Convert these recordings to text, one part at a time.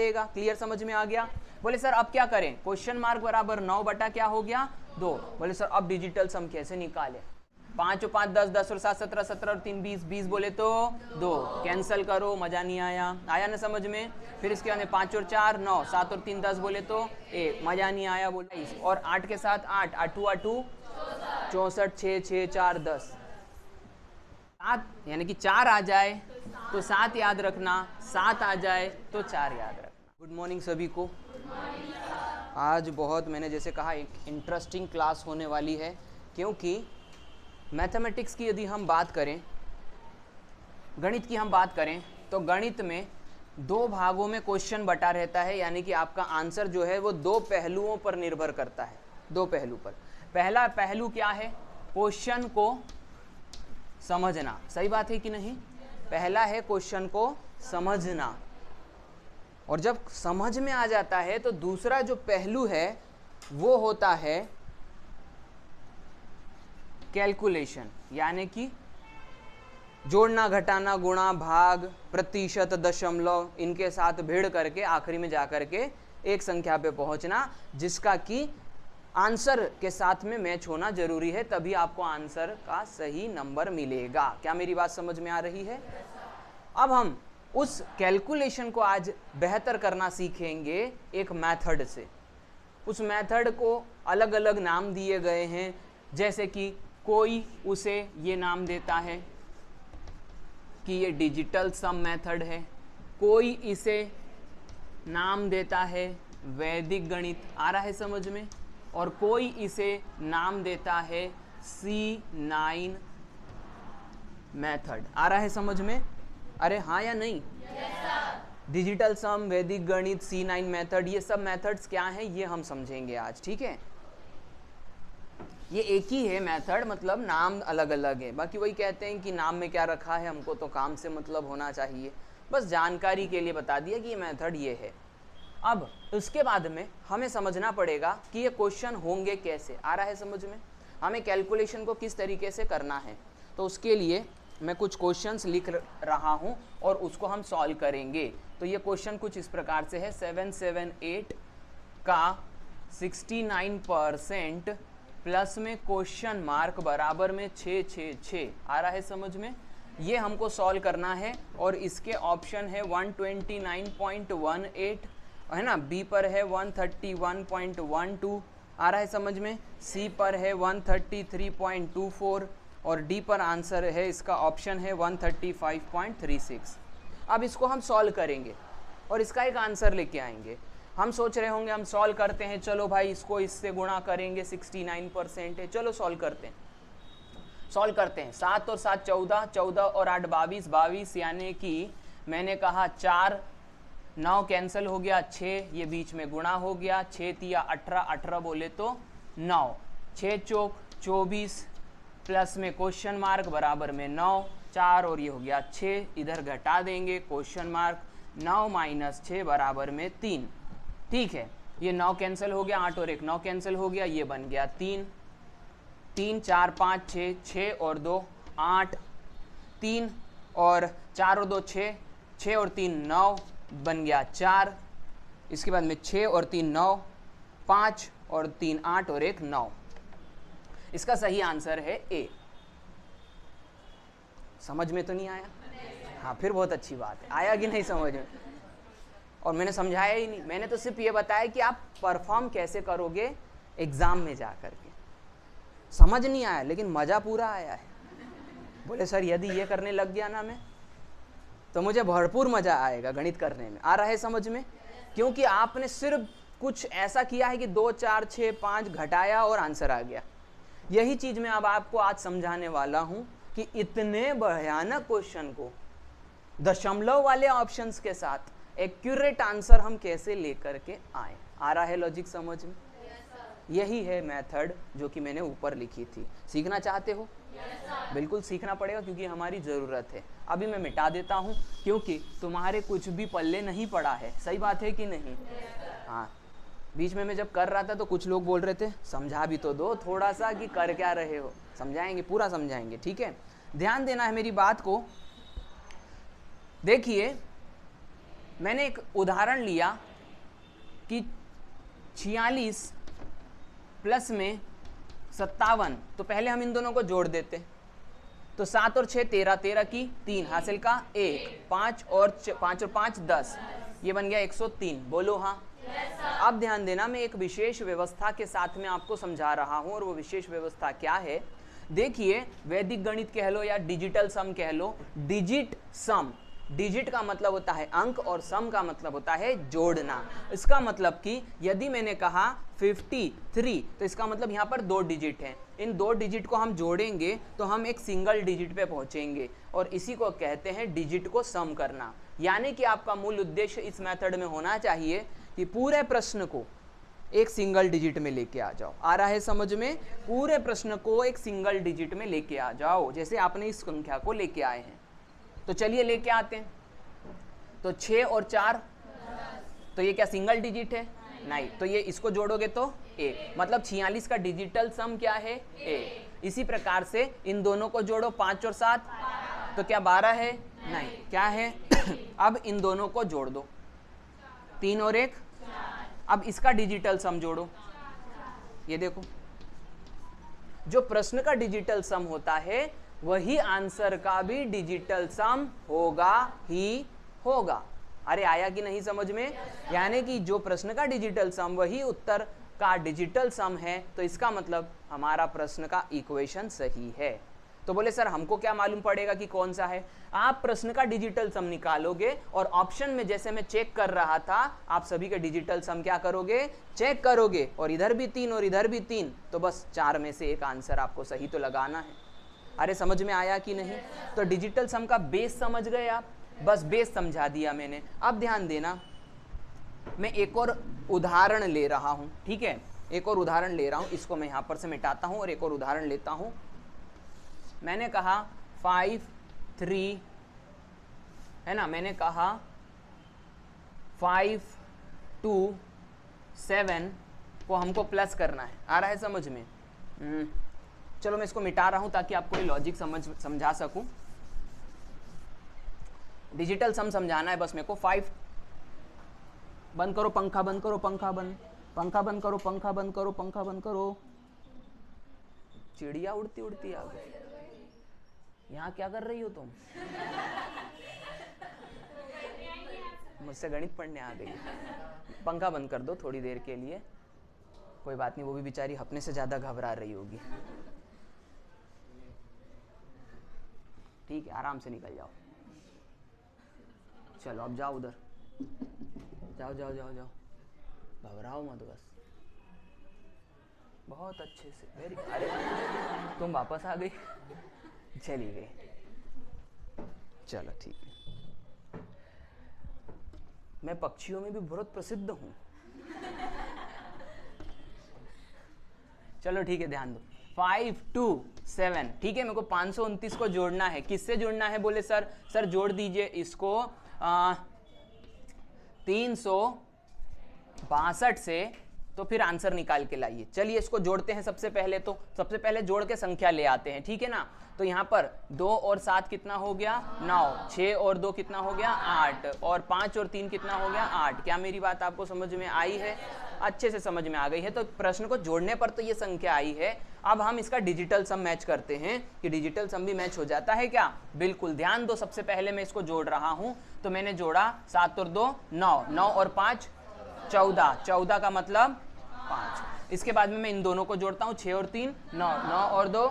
पड़ेगा। क्लियर, समझ में आ गया? बोले सर अब क्या करें? क्वेश्चन मार्क बराबर 9 बटा क्या हो गया 2। बोले सर अब डिजिटल सम कैसे निकाले? 5 और 5 10, 10 और 7 17, 17 और 3 20, 20 बोले तो 2, कैंसिल करो, मजा नहीं आया। आया ना समझ में? फिर इसके बाद में 5 और 4 9, 7 और 3 10 बोले तो 1, मजा नहीं आया बोले। और 8 के साथ 8, 8 8 64, 6 6 4 10, 7 यानी कि 4 आ जाए तो 7 याद रखना, 7 आ जाए तो 4 याद रखना। गुड मॉर्निंग सभी को। आज बहुत मैंने जैसे कहा एक इंटरेस्टिंग क्लास होने वाली है, क्योंकि मैथमेटिक्स की यदि हम बात करें, गणित की हम बात करें, तो गणित में 2 भागों में क्वेश्चन बटा रहता है, यानी कि आपका आंसर जो है वो 2 पहलुओं पर निर्भर करता है, 2 पहलू पर। पहला पहलू क्या है? क्वेश्चन को समझना। सही बात है कि नहीं? पहला है क्वेश्चन को समझना, और जब समझ में आ जाता है तो दूसरा जो पहलू है वो होता है कैलकुलेशन, यानी कि जोड़ना, घटाना, गुणा, भाग, प्रतिशत, दशमलव, इनके साथ भिड़ करके आखिरी में जाकर के एक संख्या पे पहुंचना, जिसका कि आंसर के साथ में मैच होना जरूरी है, तभी आपको आंसर का सही नंबर मिलेगा। क्या मेरी बात समझ में आ रही है? अब हम उस कैलकुलेशन को आज बेहतर करना सीखेंगे एक मेथड से। उस मेथड को अलग अलग नाम दिए गए हैं, जैसे कि कोई उसे ये नाम देता है कि ये डिजिटल सम मेथड है, कोई इसे नाम देता है वैदिक गणित, आ रहा है समझ में, और कोई इसे नाम देता है C9 मेथड। आ रहा है समझ में? अरे हाँ या नहीं? डिजिटल सम, वैदिक गणित, C9 मेथड, ये सब मेथड्स क्या हैं ये हम समझेंगे आज, ठीक है? ये एक ही है मेथड, मतलब नाम अलग अलग है। बाकी वही कहते हैं कि नाम में क्या रखा है, हमको तो काम से मतलब होना चाहिए, बस जानकारी के लिए बता दिया कि ये मेथड ये है। अब उसके बाद में हमें समझना पड़ेगा कि ये क्वेश्चन होंगे कैसे। आ रहा है समझ में? हमें कैलकुलेशन को किस तरीके से करना है, तो उसके लिए मैं कुछ क्वेश्चंस लिख रहा हूं और उसको हम सॉल्व करेंगे। तो ये क्वेश्चन कुछ इस प्रकार से है, 778 का 69% प्लस में क्वेश्चन मार्क बराबर में 666। आ रहा है समझ में? ये हमको सॉल्व करना है, और इसके ऑप्शन है 129.18 है ना, बी पर है 131.12, आ रहा है समझ में, सी पर है 133.24, और डी पर आंसर है इसका ऑप्शन है 135.36। अब इसको हम सॉल्व करेंगे और इसका एक आंसर लेके आएंगे। हम सोच रहे होंगे हम सॉल्व करते हैं, चलो भाई इसको इससे गुणा करेंगे, 69% है, चलो सॉल्व करते हैं। 7 और 7 14, 14 और 8 22, 22 यानी कि मैंने कहा 4, 9 कैंसिल हो गया, 6 ये बीच में गुणा हो गया, 6 तिया 18, 18 बोले तो 9, 6 चौक 24 प्लस में क्वेश्चन मार्क बराबर में 9, 4 और ये हो गया 6, इधर घटा देंगे क्वेश्चन मार्क, 9 माइनस 6 बराबर में 3। ठीक है, ये 9 कैंसिल हो गया, 8 और 1 9 कैंसिल हो गया, ये बन गया 3, 3 4 5 6, 6 और 2 8, 3 और 4 और 2 6, 6 और 3 9 बन गया 4, इसके बाद में 6 और 3 9, 5 और 3 8 और 1 9। इसका सही आंसर है ए। समझ में तो नहीं आया? हाँ, फिर बहुत अच्छी बात है। आया कि नहीं समझ में? और मैंने समझाया ही नहीं, मैंने तो सिर्फ ये बताया कि आप परफॉर्म कैसे करोगे एग्जाम में जा करके। समझ नहीं आया लेकिन मजा पूरा आया है। बोले सर यदि ये करने लग गया ना मैं, तो मुझे भरपूर मजा आएगा गणित करने में। आ रहा है समझ में? क्योंकि आपने सिर्फ कुछ ऐसा किया है कि 2 4 6 5 घटाया और आंसर आ गया। यही चीज मैं अब आपको आज समझाने वाला हूं कि इतने भयानक क्वेश्चन को दशमलव वाले ऑप्शंस के साथ एक्यूरेट आंसर हम कैसे लेकर के आए। आ रहा है लॉजिक समझ में? यही है मेथड जो कि मैंने ऊपर लिखी थी। सीखना चाहते हो? बिल्कुल सीखना पड़ेगा, क्योंकि हमारी ज़रूरत है। अभी मैं मिटा देता हूँ क्योंकि तुम्हारे कुछ भी पल्ले नहीं पड़ा है। सही बात है कि नहीं? हाँ, बीच में मैं जब कर रहा था तो कुछ लोग बोल रहे थे समझा भी तो दो थोड़ा सा कि कर क्या रहे हो। समझाएंगे, पूरा समझाएंगे, ठीक है? ध्यान देना है मेरी बात को। देखिए मैंने एक उदाहरण लिया कि 46 प्लस में 57, तो पहले हम इन दोनों को जोड़ देते, तो 7 और 6 13, 13 की 3 हासिल का 1, 5 और 5 10, ये बन गया 103। बोलो हाँ। अब ध्यान देना, मैं एक विशेष व्यवस्था के साथ में आपको समझा रहा हूं, और वो विशेष व्यवस्था क्या है? देखिए, वैदिक गणित कह लो या डिजिटल सम कह लो, डिजिट सम, डिजिट का मतलब होता है अंक और सम का मतलब होता है जोड़ना। इसका मतलब कि यदि मैंने कहा 53, तो इसका मतलब यहाँ पर 2 डिजिट हैं, इन 2 डिजिट को हम जोड़ेंगे तो हम एक सिंगल डिजिट पे पहुंचेंगे, और इसी को कहते हैं डिजिट को सम करना। यानी कि आपका मूल उद्देश्य इस मेथड में होना चाहिए कि पूरे प्रश्न को एक सिंगल डिजिट में लेके आ जाओ। आ रहा है समझ में? पूरे प्रश्न को एक सिंगल डिजिट में लेके आ जाओ, जैसे आपने इस संख्या को लेके आए हैं। तो चलिए लेके आते हैं। तो 6 और 4, तो ये क्या सिंगल डिजिट है? नहीं। तो ये इसको जोड़ोगे तो 1, मतलब 46 का डिजिटल सम क्या है? 1। इसी प्रकार से इन दोनों को जोड़ो, 5 और 7, तो क्या 12 है? नहीं। क्या है? अब इन दोनों को जोड़ दो, 3 और 1, अब इसका डिजिटल सम जोड़ो। ये देखो, जो प्रश्न का डिजिटल सम होता है वही आंसर का भी डिजिटल सम होगा ही होगा। अरे आया कि नहीं समझ में? यानी कि जो प्रश्न का डिजिटल सम वही उत्तर का डिजिटल सम है, तो इसका मतलब हमारा प्रश्न का इक्वेशन सही है। तो बोले सर हमको क्या मालूम पड़ेगा कि कौन सा है? आप प्रश्न का डिजिटल सम निकालोगे और ऑप्शन में जैसे मैं चेक कर रहा था, आप सभी के डिजिटल सम क्या करोगे? चेक करोगे, और इधर भी 3 और इधर भी 3, तो बस 4 में से एक आंसर आपको सही तो लगाना है। अरे समझ में आया कि नहीं? तो डिजिटल सम का बेस समझ गए आप? बस बेस समझा दिया मैंने। अब ध्यान देना, मैं एक और उदाहरण ले रहा हूं, ठीक है? एक और उदाहरण ले रहा हूं, इसको मैं यहां पर से मिटाता हूं और एक और उदाहरण लेता हूं। मैंने कहा 5 3 है ना, मैंने कहा 5 2 7 को हमको प्लस करना है। आ रहा है समझ में? चलो मैं इसको मिटा रहा हूं ताकि आपको ये लॉजिक समझा सकूं। डिजिटल सम समझाना है बस मेरे को। 5 बंद करो, पंखा बंद करो, पंखा बंद, पंखा बंद करो, पंखा बंद करो, पंखा बंद करो। चिड़िया उड़ती उड़ती आ गई। यहाँ क्या कर रही हो तुम? मुझसे गणित पढ़ने आ गई। पंखा बंद कर दो थोड़ी देर के लिए, कोई बात नहीं, वो भी बेचारी अपने से ज्यादा घबरा रही होगी। ठीक है, आराम से निकल जाओ। चलो अब जाओ उधर, जाओ जाओ जाओ जाओ, घबराओ मत बस। बहुत अच्छे से, वेरी। अरे तुम वापस आ गई, चली गई। चलो ठीक है। मैं पक्षियों में भी बहुत प्रसिद्ध हूं। चलो ठीक है, ध्यान दो। 5 2 7, ठीक है? मेरे को 529 को जोड़ना है। किससे जोड़ना है? बोले सर जोड़ दीजिए इसको 362 से, तो फिर आंसर निकाल के लाइए। चलिए इसको जोड़ते हैं। सबसे पहले जोड़ के संख्या ले आते हैं, ठीक है ना? तो यहाँ पर 2 और 7 कितना हो गया? 9। 6 और 2 कितना हो गया? 8। और 5 और 3 कितना हो गया? 8। क्या मेरी बात आपको समझ में आई है? अच्छे से समझ में आ गई है। तो प्रश्न को जोड़ने पर तो ये संख्या आई है। अब हम इसका डिजिटल सम मैच करते हैं कि डिजिटल सम भी मैच हो जाता है क्या? बिल्कुल। ध्यान दो, सबसे पहले मैं इसको जोड़ रहा हूं। तो मैंने जोड़ा 7 और 2 9, 9 और 5 14, 14 का मतलब 5। इसके बाद में मैं इन दोनों को जोड़ता हूं, 6 और 3 9, 9 और 2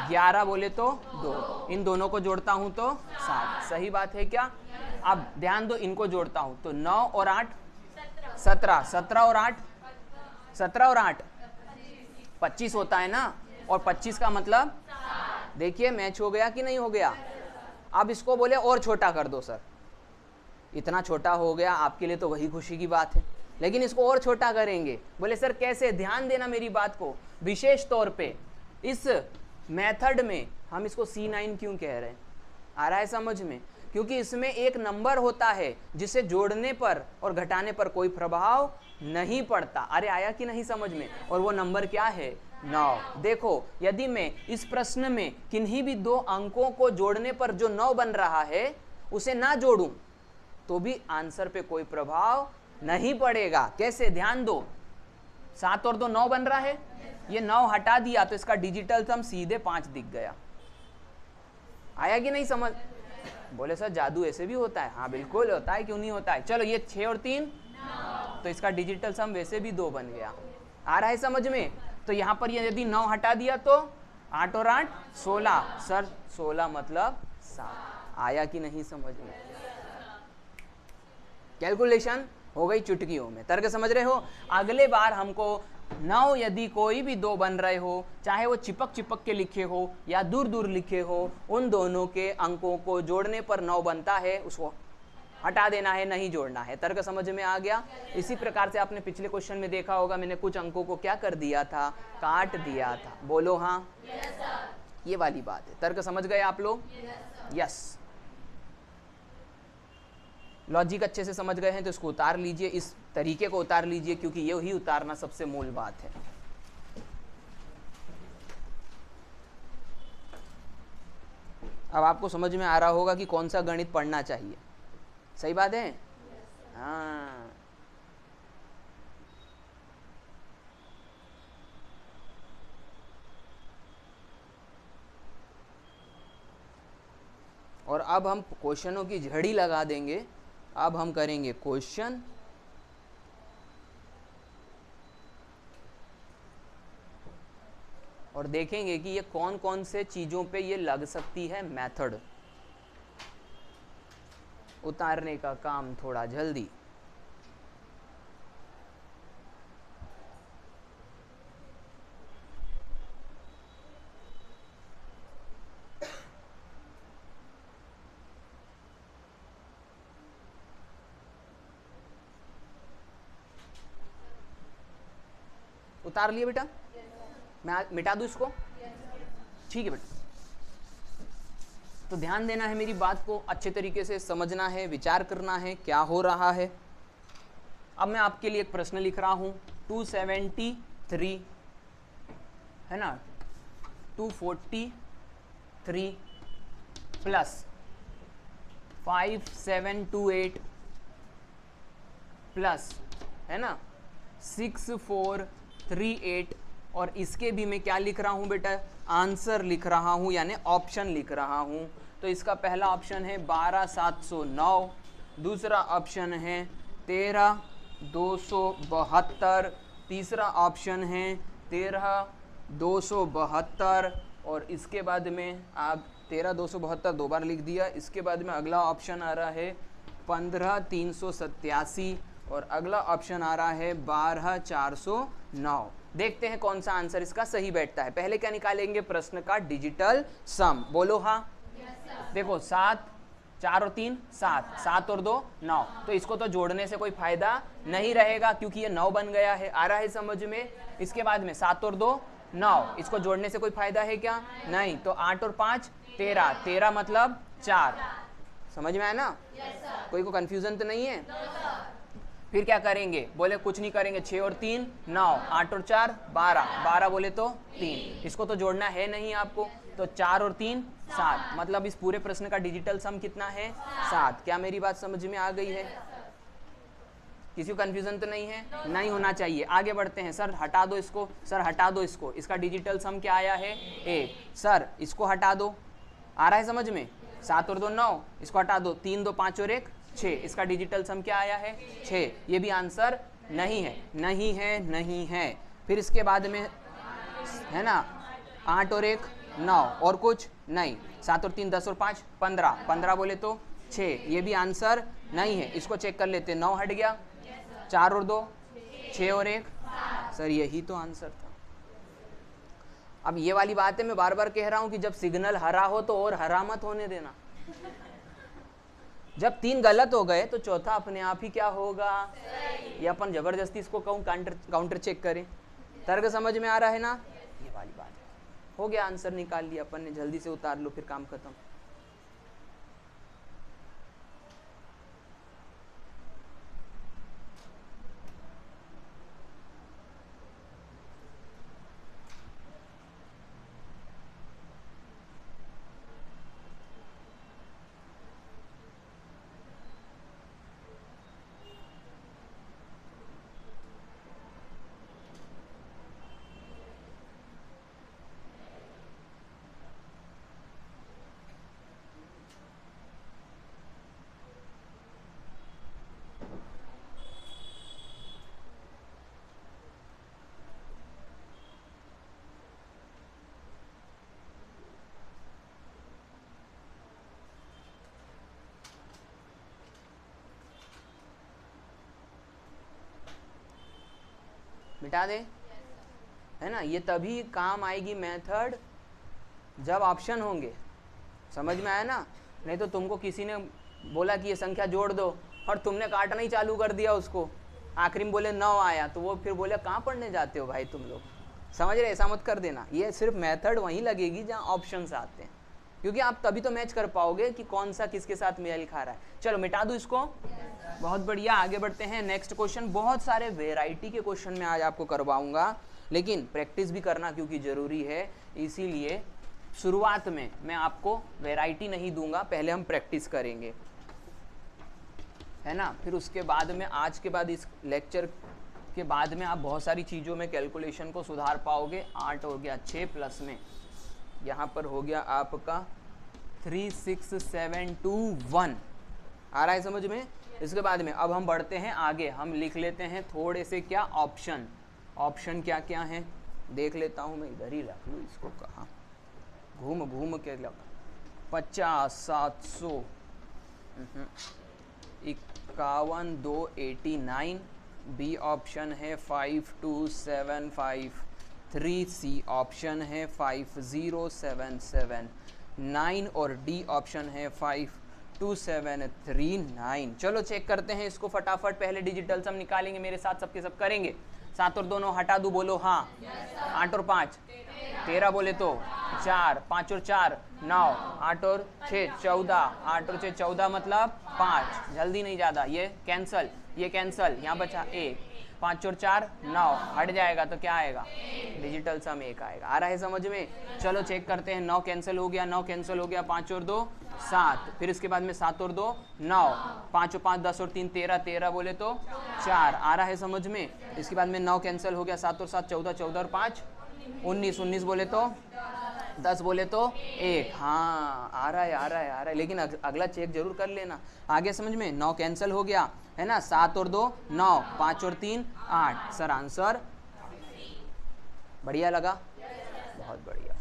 11, बोले तो 2। इन दोनों को जोड़ता हूं तो 7। सही बात है क्या? अब ध्यान दो, इनको जोड़ता हूं तो 9 और 8 17, 17 और 8 17 और 8 25 होता है ना? और 25 का मतलब देखिए मैच हो गया कि नहीं हो गया? अब इसको बोले और छोटा कर दो सर। इतना छोटा हो गया आपके लिए तो वही खुशी की बात है, लेकिन इसको और छोटा करेंगे। बोले सर कैसे? ध्यान देना मेरी बात को। विशेष तौर पे इस मेथड में हम इसको C9 क्यों कह रहे हैं? आ रहा है समझ में? क्योंकि इसमें एक नंबर होता है जिसे जोड़ने पर और घटाने पर कोई प्रभाव नहीं पड़ता। अरे आया कि नहीं समझ में? और वो नंबर क्या है? 9। देखो, यदि मैं इस प्रश्न में किन्हीं भी 2 अंकों को जोड़ने पर जो 9 बन रहा है उसे ना जोड़ूं, तो भी आंसर पे कोई प्रभाव नहीं पड़ेगा। कैसे, ध्यान दो, 7 और 2 9 बन रहा है, ये 9 हटा दिया तो इसका डिजिटल सम सीधे 5 दिख गया। आया कि नहीं समझ? बोले सर जादू ऐसे भी होता है? हाँ बिल्कुल होता है, क्यों नहीं होता है। चलो ये 6 और 3 9, तो इसका डिजिटल सम वैसे भी 2 बन गया। आ रहा है समझ में? तो यहाँ पर ये यदि 9 हटा दिया तो 8 और 8 16, सर 16 मतलब 7। आया कि नहीं समझ में? कैलकुलेशन हो गई चुटकियों में। तर्क समझ रहे हो? अगले बार हमको 9 यदि कोई भी 2 बन रहे हो, चाहे वो चिपक चिपक के लिखे हो या दूर दूर लिखे हो, उन दोनों के अंकों को जोड़ने पर 9 बनता है, उसको हटा देना है, नहीं जोड़ना है। तर्क समझ में आ गया? इसी प्रकार से आपने पिछले क्वेश्चन में देखा होगा, मैंने कुछ अंकों को क्या कर दिया था, काट दिया था। बोलो हाँ। ये वाली बात है। तर्क समझ गए आप लोग? यस। लॉजिक अच्छे से समझ गए हैं तो इसको उतार लीजिए, इस तरीके को उतार लीजिए, क्योंकि ये ही उतारना सबसे मूल बात है। अब आपको समझ में आ रहा होगा कि कौन सा गणित पढ़ना चाहिए। सही बात है? हाँ। और अब हम क्वेश्चनों की झड़ी लगा देंगे। अब हम करेंगे क्वेश्चन, और देखेंगे कि ये कौन कौन से चीजों पे ये लग सकती है मेथड। उतारने का काम थोड़ा जल्दी। उतार लिए बेटा? मैं मिटा दूं इसको? ठीक है बेटा। तो ध्यान देना है, मेरी बात को अच्छे तरीके से समझना है, विचार करना है क्या हो रहा है। अब मैं आपके लिए एक प्रश्न लिख रहा हूं। 273 है ना, 243 प्लस 5728 प्लस है ना 6438, और इसके भी मैं क्या लिख रहा हूं बेटा, आंसर लिख रहा हूं, यानी ऑप्शन लिख रहा हूं। तो इसका पहला ऑप्शन है 12709, दूसरा ऑप्शन है 13272, तीसरा ऑप्शन है 13272, और इसके बाद में आप 13272 दो बार लिख दिया। इसके बाद में अगला ऑप्शन आ रहा है 15387, और अगला ऑप्शन आ रहा है 12409। देखते हैं कौन सा आंसर इसका सही बैठता है। पहले क्या निकालेंगे, प्रश्न का डिजिटल सम। बोलो हाँ। देखो 7 4 और 3 7, 7 और 2 9, तो इसको तो जोड़ने से कोई फायदा नहीं रहेगा क्योंकि ये 9 बन गया है। आ रहा है समझ में? इसके बाद में 7 और 2 9, इसको जोड़ने से कोई फायदा है क्या? नहीं। तो 8 और 5 13, 13 मतलब 4। समझ में आया ना? कोई को कंफ्यूजन तो नहीं है? फिर क्या करेंगे, बोले कुछ नहीं करेंगे। 6 और 3 9, 8 और 4 12, 12 बोले तो 3, इसको तो जोड़ना है नहीं आपको, तो 4 और 3 7, मतलब इस पूरे प्रश्न का डिजिटल सम कितना है? 7। क्या मेरी बात समझ में आ गई है? किसी को कंफ्यूजन तो नहीं है? नहीं होना चाहिए। आगे बढ़ते हैं। सर हटा दो इसको, सर हटा दो इसको, इसका डिजिटल सम क्या आया है? 1। सर इसको हटा दो, आ रहा है समझ में? 7 और 2 9, इसको हटा दो, 3 2 5 और 1 6, इसका डिजिटल सम क्या आया है? 6। ये भी आंसर नहीं है, नहीं है, नहीं है। फिर इसके बाद में है ना 8 और 1 9, और कुछ नहीं। 7 और 3 10 और 5 15, 15 बोले तो 6, ये भी आंसर नहीं है। इसको चेक कर लेते। 9 हट गया, 4 और 2 6 और 1, सर यही तो आंसर था। अब ये वाली बात है, मैं बार बार कह रहा हूं कि जब सिग्नल हरा हो तो और हरा मत होने देना। जब 3 गलत हो गए तो चौथा अपने आप ही क्या होगा? ये अपन जबरदस्ती इसको काउंटर चेक करें। तर्क समझ में आ रहा है ना? ये वाली बात है। हो गया, आंसर निकाल लिया अपन ने, जल्दी से उतार लो, फिर काम खत्म। मिटा दे, है ना। ये तभी काम आएगी मेथड जब ऑप्शन होंगे, समझ में आया ना। नहीं तो तुमको किसी ने बोला कि ये संख्या जोड़ दो और तुमने काटना ही चालू कर दिया उसको, आखिरी में बोले 9 आया, तो वो फिर बोले कहाँ पढ़ने जाते हो भाई तुम लोग, समझ रहे। ऐसा मत कर देना, ये सिर्फ मेथड वहीं लगेगी जहाँ ऑप्शंस आते हैं, क्योंकि आप तभी तो मैच कर पाओगे कि कौन सा किसके साथ मेल खा रहा है। चलो मिटा दूँ इसको, बहुत बढ़िया। आगे बढ़ते हैं नेक्स्ट क्वेश्चन। बहुत सारे वेराइटी के क्वेश्चन मैं आज आपको करवाऊंगा, लेकिन प्रैक्टिस भी करना क्योंकि ज़रूरी है, इसीलिए शुरुआत में मैं आपको वैरायटी नहीं दूंगा, पहले हम प्रैक्टिस करेंगे, है ना। फिर उसके बाद में आज के बाद इस लेक्चर के बाद में आप बहुत सारी चीज़ों में कैलकुलेशन को सुधार पाओगे। 8 हो गया 6 प्लस में यहाँ पर हो गया आपका 3 6 7 2 1, आ रहा है समझ में। इसके बाद में अब हम बढ़ते हैं आगे, हम लिख लेते हैं थोड़े से क्या ऑप्शन। ऑप्शन क्या क्या हैं देख लेता हूँ मैं, इधर ही रख लूँ इसको, कहाँ घूम घूम के लग। 50 700 51 2 89, बी ऑप्शन है 5 2 7 5 3, सी ऑप्शन है 5 0 7 7 9 और डी ऑप्शन है 5 2 7 3 9। चलो चेक करते हैं इसको फटाफट। पहले डिजिटल सम निकालेंगे, मेरे साथ सबके सब करेंगे। 7 और 2 9 हटा दूँ, बोलो हाँ। 8 और 5 13 बोले तो 4, 5 और 4 9, 8 और 6 14, 8 और 6 14 मतलब 5, जल्दी नहीं ज़्यादा, ये कैंसल, ये कैंसल, यहाँ बचा 1, 5 और 4 9, हट जाएगा तो क्या आएगा, डिजिटल सम 1 आएगा। आ रहा है समझ में। चलो चेक करते हैं, 9 कैंसिल हो गया, 9 कैंसिल हो गया, 5 और 2 7, फिर इसके बाद में 7 और 2 9, 5 और 5 10 और 3 13, 13 बोले तो 4, आ रहा है समझ में। इसके बाद में 9 कैंसिल हो गया, 7 और 7 14, 14 और 5 19, 19 बोले तो 10 बोले तो 1, हाँ आ रहा है आ रहा है आ रहा है, लेकिन अगला चेक जरूर कर लेना। आगे समझ में, 9 कैंसिल हो गया है ना, 7 और 2 9, 5 और 3 8, सर आंसर बढ़िया लगा, बहुत बढ़िया।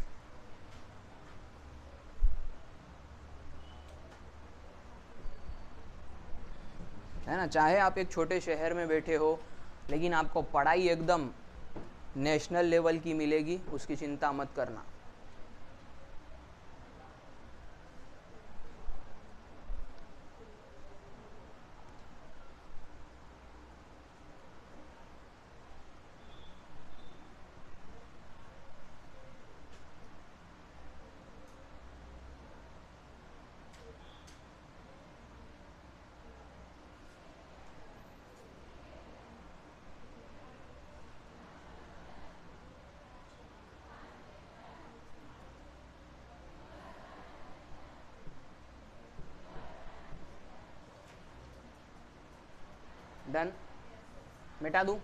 है ना, चाहे आप एक छोटे शहर में बैठे हो, लेकिन आपको पढ़ाई एकदम नेशनल लेवल की मिलेगी, उसकी चिंता मत करना। डन, मिटा दूं।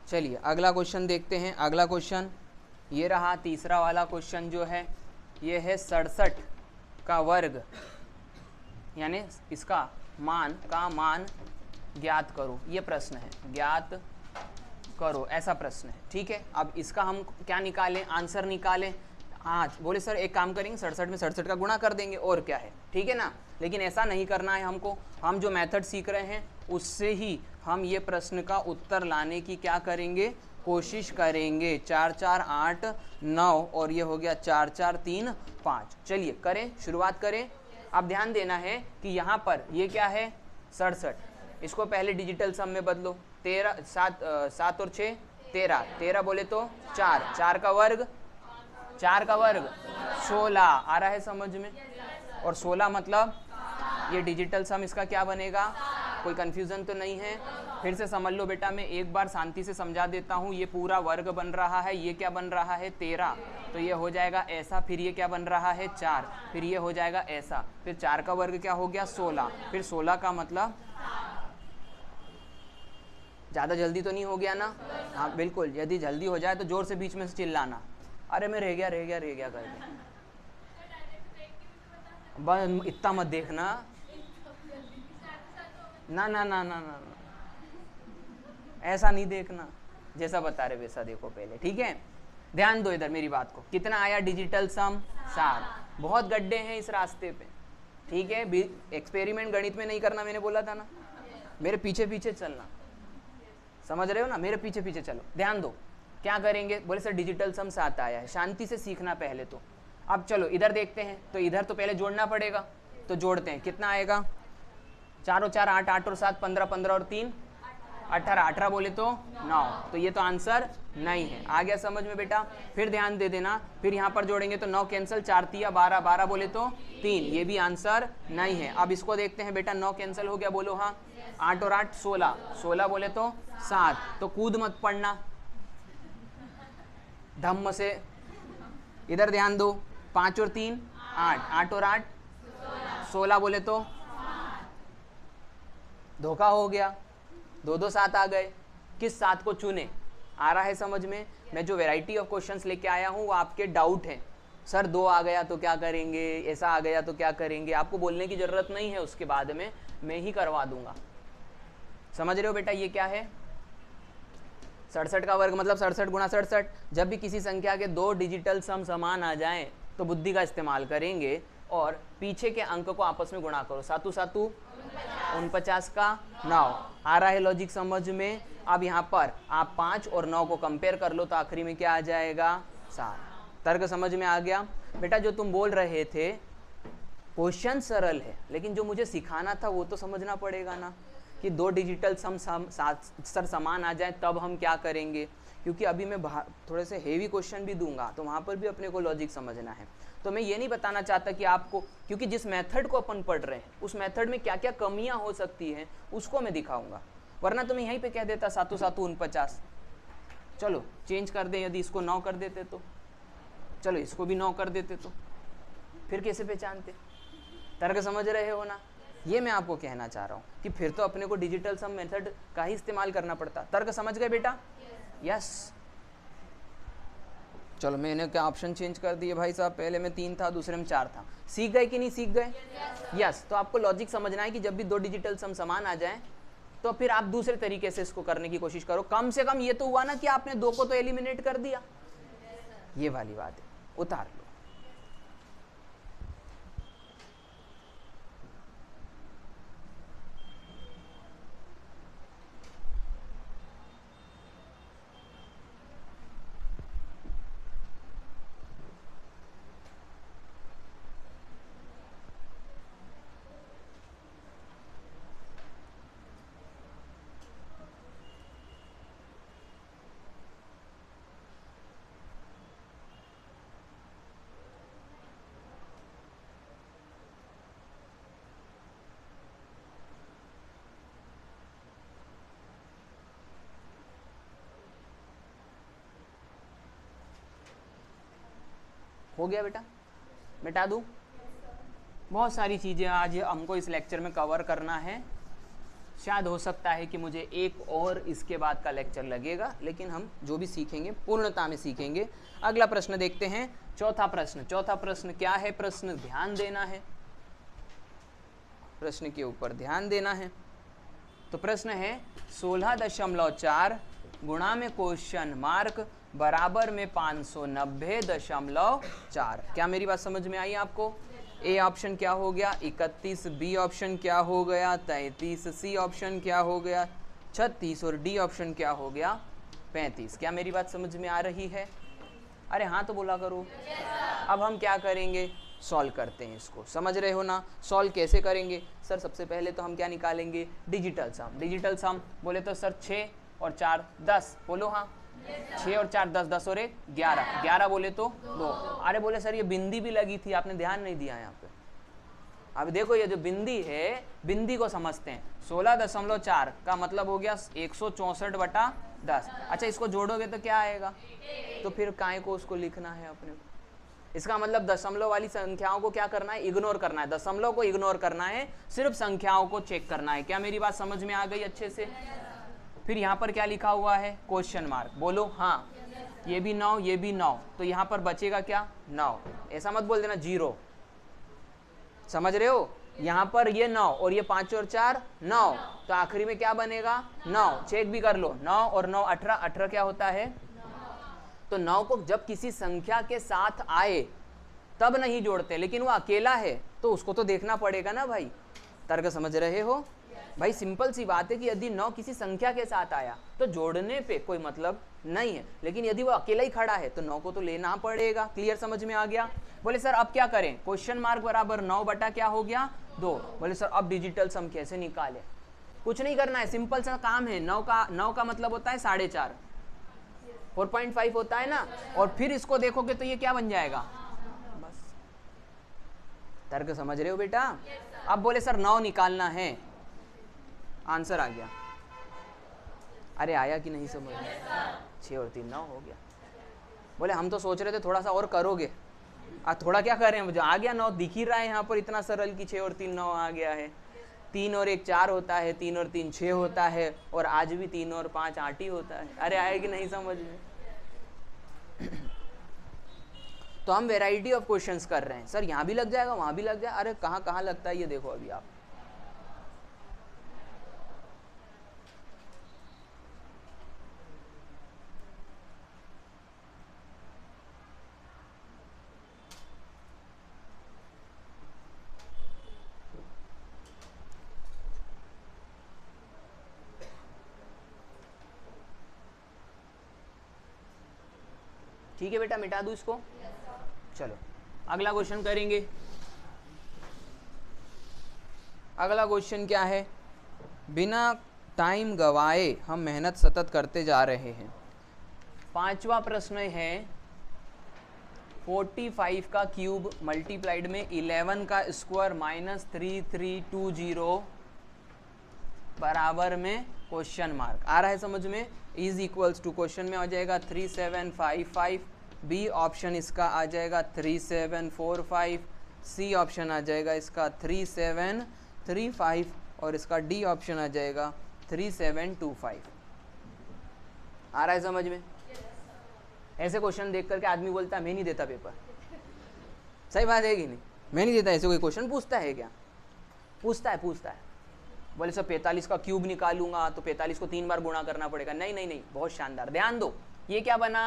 चलिए अगला क्वेश्चन देखते हैं। अगला क्वेश्चन ये रहा, तीसरा वाला क्वेश्चन जो है ये है 67 का वर्ग, यानी इसका मान का मान ज्ञात करो, ये प्रश्न है, ज्ञात करो ऐसा प्रश्न है। ठीक है, अब इसका हम क्या निकालें, आंसर निकालें। हाँ बोले सर एक काम करेंगे, 67 में 67 का गुणा कर देंगे और क्या है, ठीक है ना। लेकिन ऐसा नहीं करना है हमको, हम जो मेथड सीख रहे हैं उससे ही हम ये प्रश्न का उत्तर लाने की क्या करेंगे, कोशिश करेंगे। 4 4 8 9 और ये हो गया 4 4 3 5। चलिए करें, शुरुआत करें। अब ध्यान देना है कि यहाँ पर ये क्या है 67, इसको पहले डिजिटल सम में बदलो। 13 7 और 6 13, 13 बोले तो 4, 4 का वर्ग 16, आ रहा है समझ में। और 16 मतलब ये डिजिटल सम इसका क्या बनेगा, कोई कंफ्यूजन तो नहीं है। फिर से समझ लो बेटा, मैं एक बार शांति से समझा देता हूँ। ये पूरा वर्ग बन रहा है, ये क्या बन रहा है 13, तो ये हो जाएगा ऐसा, फिर ये क्या बन रहा है 4, फिर ये हो जाएगा ऐसा, फिर 4 का वर्ग क्या हो गया 16, फिर 16 का मतलब ज़्यादा जल्दी तो नहीं हो गया ना। हाँ बिल्कुल, यदि जल्दी हो जाए तो जोर से बीच में से चिल्लाना, अरे मैं रह गया कर दे। बस इतना मत देखना ना ना ना ना ना, ऐसा नहीं देखना, जैसा बता रहे वैसा देखो पहले, ठीक है। ध्यान दो इधर मेरी बात को। कितना आया डिजिटल सम 7, बहुत गड्ढे हैं इस रास्ते पे, ठीक है, एक्सपेरिमेंट गणित में नहीं करना, मैंने बोला था ना, मेरे पीछे पीछे चलना, समझ रहे हो ना, मेरे पीछे पीछे चलो। ध्यान दो, क्या करेंगे, बोले सर डिजिटल सम 7 आया है, शांति से सीखना पहले तो। अब चलो इधर देखते हैं, तो इधर तो पहले जोड़ना पड़ेगा, तो जोड़ते हैं, कितना आएगा, 4 और 4 8, 8 और 7 15, 15 और 3 18, 18 बोले तो 9, तो ये तो आंसर नहीं है। आ गया समझ में बेटा? फिर ध्यान दे देना, फिर यहाँ पर जोड़ेंगे तो 9 कैंसिल, 4 तिया 12, 12 बोले तो 3, ये भी आंसर नहीं है। अब इसको देखते हैं बेटा, 9 कैंसिल हो गया, बोलो हाँ, 8 और 8 16, 16 बोले तो 7, तो कूद मत पड़ना, धम्म से इधर ध्यान दो, 5 और 3 8, 8 और 8 16 बोले तो धोखा हो गया, 2 2 7 आ गए, किस 7 को चुने? आ रहा है समझ में? मैं जो वैरायटी ऑफ क्वेश्चंस लेके आया हूँ वो आपके डाउट हैं, सर 2 आ गया तो क्या करेंगे, ऐसा आ गया तो क्या करेंगे, आपको बोलने की जरूरत नहीं है, उसके बाद में मैं ही करवा दूंगा। समझ रहे हो बेटा ये क्या है? 67 का वर्ग मतलब 67 गुणा 67। जब भी किसी संख्या के 2 डिजिटल सम समान आ जाएं तो बुद्धि का इस्तेमाल करेंगे और पीछे के अंक को आपस में गुणा करो, 7 7 49 का 9। आ रहा है लॉजिक समझ में? अब यहाँ पर आप 5 और 9 को कंपेयर कर लो तो आखिरी में क्या आ जाएगा, 7। तर्क समझ में आ गया बेटा? जो तुम बोल रहे थे क्वेश्चन सरल है, लेकिन जो मुझे सिखाना था वो तो समझना पड़ेगा ना, कि 2 डिजिटल सम सर समान आ जाए तब हम क्या करेंगे, क्योंकि अभी मैं थोड़े से हेवी क्वेश्चन भी दूंगा तो वहाँ पर भी अपने को लॉजिक समझना है। तो मैं ये नहीं बताना चाहता कि आपको, क्योंकि जिस मेथड को अपन पढ़ रहे हैं उस मेथड में क्या क्या कमियां हो सकती हैं उसको मैं दिखाऊंगा, वरना तो मैं यहीं पे कह देता 7 7 49। चलो चेंज कर दें, यदि इसको 9 कर देते तो, चलो इसको भी 9 कर देते तो, फिर कैसे पहचानते? तर्क समझ रहे हो ना? ये मैं आपको कहना चाह रहा हूँ कि फिर तो अपने को डिजिटल सम मेथड का ही इस्तेमाल करना पड़ता। तर्क समझ गए बेटा? यस। चलो मैंने क्या ऑप्शन चेंज कर दिए भाई साहब, पहले में 3 था, दूसरे में 4 था। सीख गए कि नहीं सीख गए? यस। तो आपको लॉजिक समझना है कि जब भी 2 डिजिटल सम समान आ जाएं तो फिर आप दूसरे तरीके से इसको करने की कोशिश करो। कम से कम ये तो हुआ ना कि आपने 2 को तो एलिमिनेट कर दिया, ये वाली बात है, उतार लो। हो गया बेटा? मिटा दूं? बहुत सारी चीज़ें आज हमको इस लेक्चर में कवर करना है। शायद हो सकता है कि मुझे एक और इसके बाद का लेक्चर लगेगा, लेकिन हम जो भी सीखेंगे पूर्णता में सीखेंगे। अगला प्रश्न देखते हैं, चौथा प्रश्न। चौथा प्रश्न क्या है? प्रश्न ध्यान देना है, प्रश्न के ऊपर ध्यान देना है। तो प्रश्न है 16.4 गुणा में क्वेश्चन मार्क बराबर में 590.4। क्या मेरी बात समझ में आई आपको? ए ऑप्शन क्या हो गया 31, बी ऑप्शन क्या हो गया 33, सी ऑप्शन क्या हो गया 36 और डी ऑप्शन क्या हो गया 35। क्या मेरी बात समझ में आ रही है? अरे हाँ तो बोला करो। अब हम क्या करेंगे, सॉल्व करते हैं इसको। समझ रहे हो ना? सॉल्व कैसे करेंगे सर? सबसे पहले तो हम क्या निकालेंगे, डिजिटल सम। डिजिटल सम बोले तो सर 6 और 4 10, बोलो हाँ। 6 और 4 10, 10 और 1 11, 11 बोले तो 2। अरे बोले सर ये बिंदी भी लगी थी, आपने ध्यान नहीं दिया यहाँ पे। अब देखो ये जो बिंदी है, बिंदी को समझते हैं। 16.4 का मतलब हो गया 164/10। अच्छा इसको जोड़ोगे तो क्या आएगा? तो फिर काय को उसको लिखना है अपने को। इसका मतलब दशमलव वाली संख्याओं को क्या करना है, इग्नोर करना है। दशमलव को इग्नोर करना है, सिर्फ संख्याओं को चेक करना है। क्या मेरी बात समझ में आ गई अच्छे से? फिर यहाँ पर क्या लिखा हुआ है, क्वेश्चन मार्क। बोलो हाँ। ये भी 9, ये भी 9, तो यहाँ पर बचेगा क्या 9। ऐसा मत बोल देना 0, समझ रहे हो? यहाँ पर ये 9 और ये 5 और 4 9, तो आखिरी में क्या बनेगा 9। चेक भी कर लो, 9 और 9 18, 18 क्या होता है? तो 9 को जब किसी संख्या के साथ आए तब नहीं जोड़ते, लेकिन वो अकेला है तो उसको तो देखना पड़ेगा ना भाई। तर्क समझ रहे हो भाई? सिंपल सी बात है कि यदि 9 किसी संख्या के साथ आया तो जोड़ने पे कोई मतलब नहीं है, लेकिन यदि वो अकेला ही खड़ा है तो 9 को तो लेना पड़ेगा। क्लियर, समझ में आ गया? बोले सर अब क्या करें? क्वेश्चन मार्क बराबर 9 बटा क्या हो गया? 2। बोले सर अब डिजिटल सम कैसे निकाले? कुछ नहीं करना है, सिंपल सा काम है। 9 का मतलब होता है 4.5, 4.5 होता है ना, और फिर इसको देखोगे तो ये क्या बन जाएगा? बस। तर्क समझ रहे हो बेटा? अब बोले सर 9 निकालना है, आंसर आ गया। अरे आया कि नहीं समझ में? 6 और 3 9 हो गया। बोले हम तो सोच रहे थे थोड़ा सा और करोगे। थोड़ा क्या कर रहे हैं, मुझे आ गया 9, दिख ही रहा है यहाँ पर इतना सरल कि 6 और 3 9 आ गया है। 3 और 1 4 होता है, 3 और 3 6 होता है, और आज भी 3 और 5 8 ही होता है। अरे आया कि नहीं समझ में? तो हम वेराइटी ऑफ क्वेश्चंस कर रहे हैं। सर यहाँ भी लग जाएगा, वहाँ भी लग जाएगा। अरे कहाँ कहाँ लगता है ये देखो अभी आप। ठीक है बेटा, मिटा दूं इसको? चलो अगला क्वेश्चन करेंगे। अगला क्वेश्चन क्या है? बिना टाइम गवाए हम मेहनत सतत करते जा रहे हैं। 5वां प्रश्न है 45 का क्यूब मल्टीप्लाइड में 11 का स्क्वायर माइनस 3320 बराबर में क्वेश्चन मार्क। आ रहा है समझ में? इज इक्वल्स टू, क्वेश्चन में आ जाएगा 3755, बी ऑप्शन इसका आ जाएगा 3745, सी ऑप्शन आ जाएगा इसका 3735, और इसका डी ऑप्शन आ जाएगा 3725। आ रहा है समझ में? ऐसे क्वेश्चन देख करके आदमी बोलता है मैं नहीं देता पेपर। सही बात है कि नहीं? मैं नहीं देता। ऐसे कोई क्वेश्चन पूछता है क्या? पूछता है। बोले सर 45 का क्यूब निकालूंगा तो 45 को 3 बार गुणा करना पड़ेगा। नहीं नहीं नहीं, बहुत शानदार, ध्यान दो। ये क्या बना?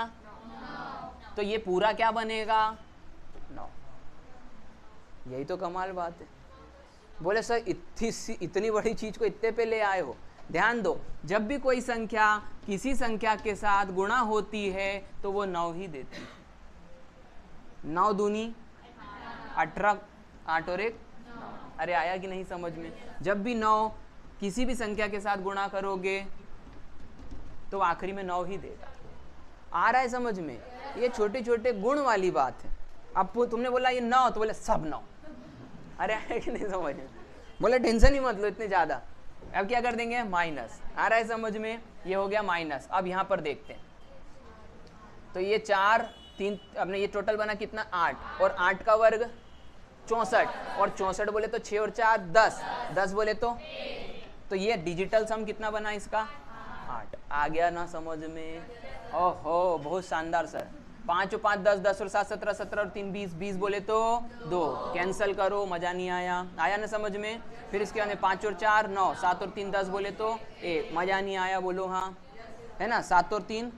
9। तो ये पूरा क्या बनेगा? 9। यही तो कमाल बात है। बोले सर इतनी बड़ी चीज को इतने पे ले आए हो। ध्यान दो, जब भी कोई संख्या किसी संख्या के साथ गुणा होती है तो वो 9 ही देती है। 9 दूनी 18, 8 और 1। अरे आया कि नहीं समझ में? जब भी 9 किसी भी संख्या के साथ गुणा करोगे तो आखिरी में 9 ही देगा। आ रहा है समझ में? ये छोटे छोटे गुण वाली बात है। अब तुमने बोला ये 9, तो बोले सब 9। अरे आया कि नहीं समझ में? बोले टेंशन ही मत लो इतने ज्यादा। अब क्या कर देंगे? माइनस। आ रहा है समझ में? ये हो गया माइनस। अब यहाँ पर देखते हैं तो ये 4 3 अपने ये टोटल बना कितना? 8, और 8 का वर्ग 64, और 64 बोले तो 6 और 4 10, 10 बोले तो ये डिजिटल सम कितना बना इसका? 8। आ गया ना समझ में? ओहो बहुत शानदार सर। 5 और 5 10, 10 और 7 17, 17 और 3 20, 20 बोले तो 2, कैंसिल करो, मजा नहीं आया। आया ना समझ में? फिर इसके बाद 5 और 4 9, 7 और 3 10 बोले तो 1, मजा नहीं आया, बोलो हाँ, है ना? 7 और 3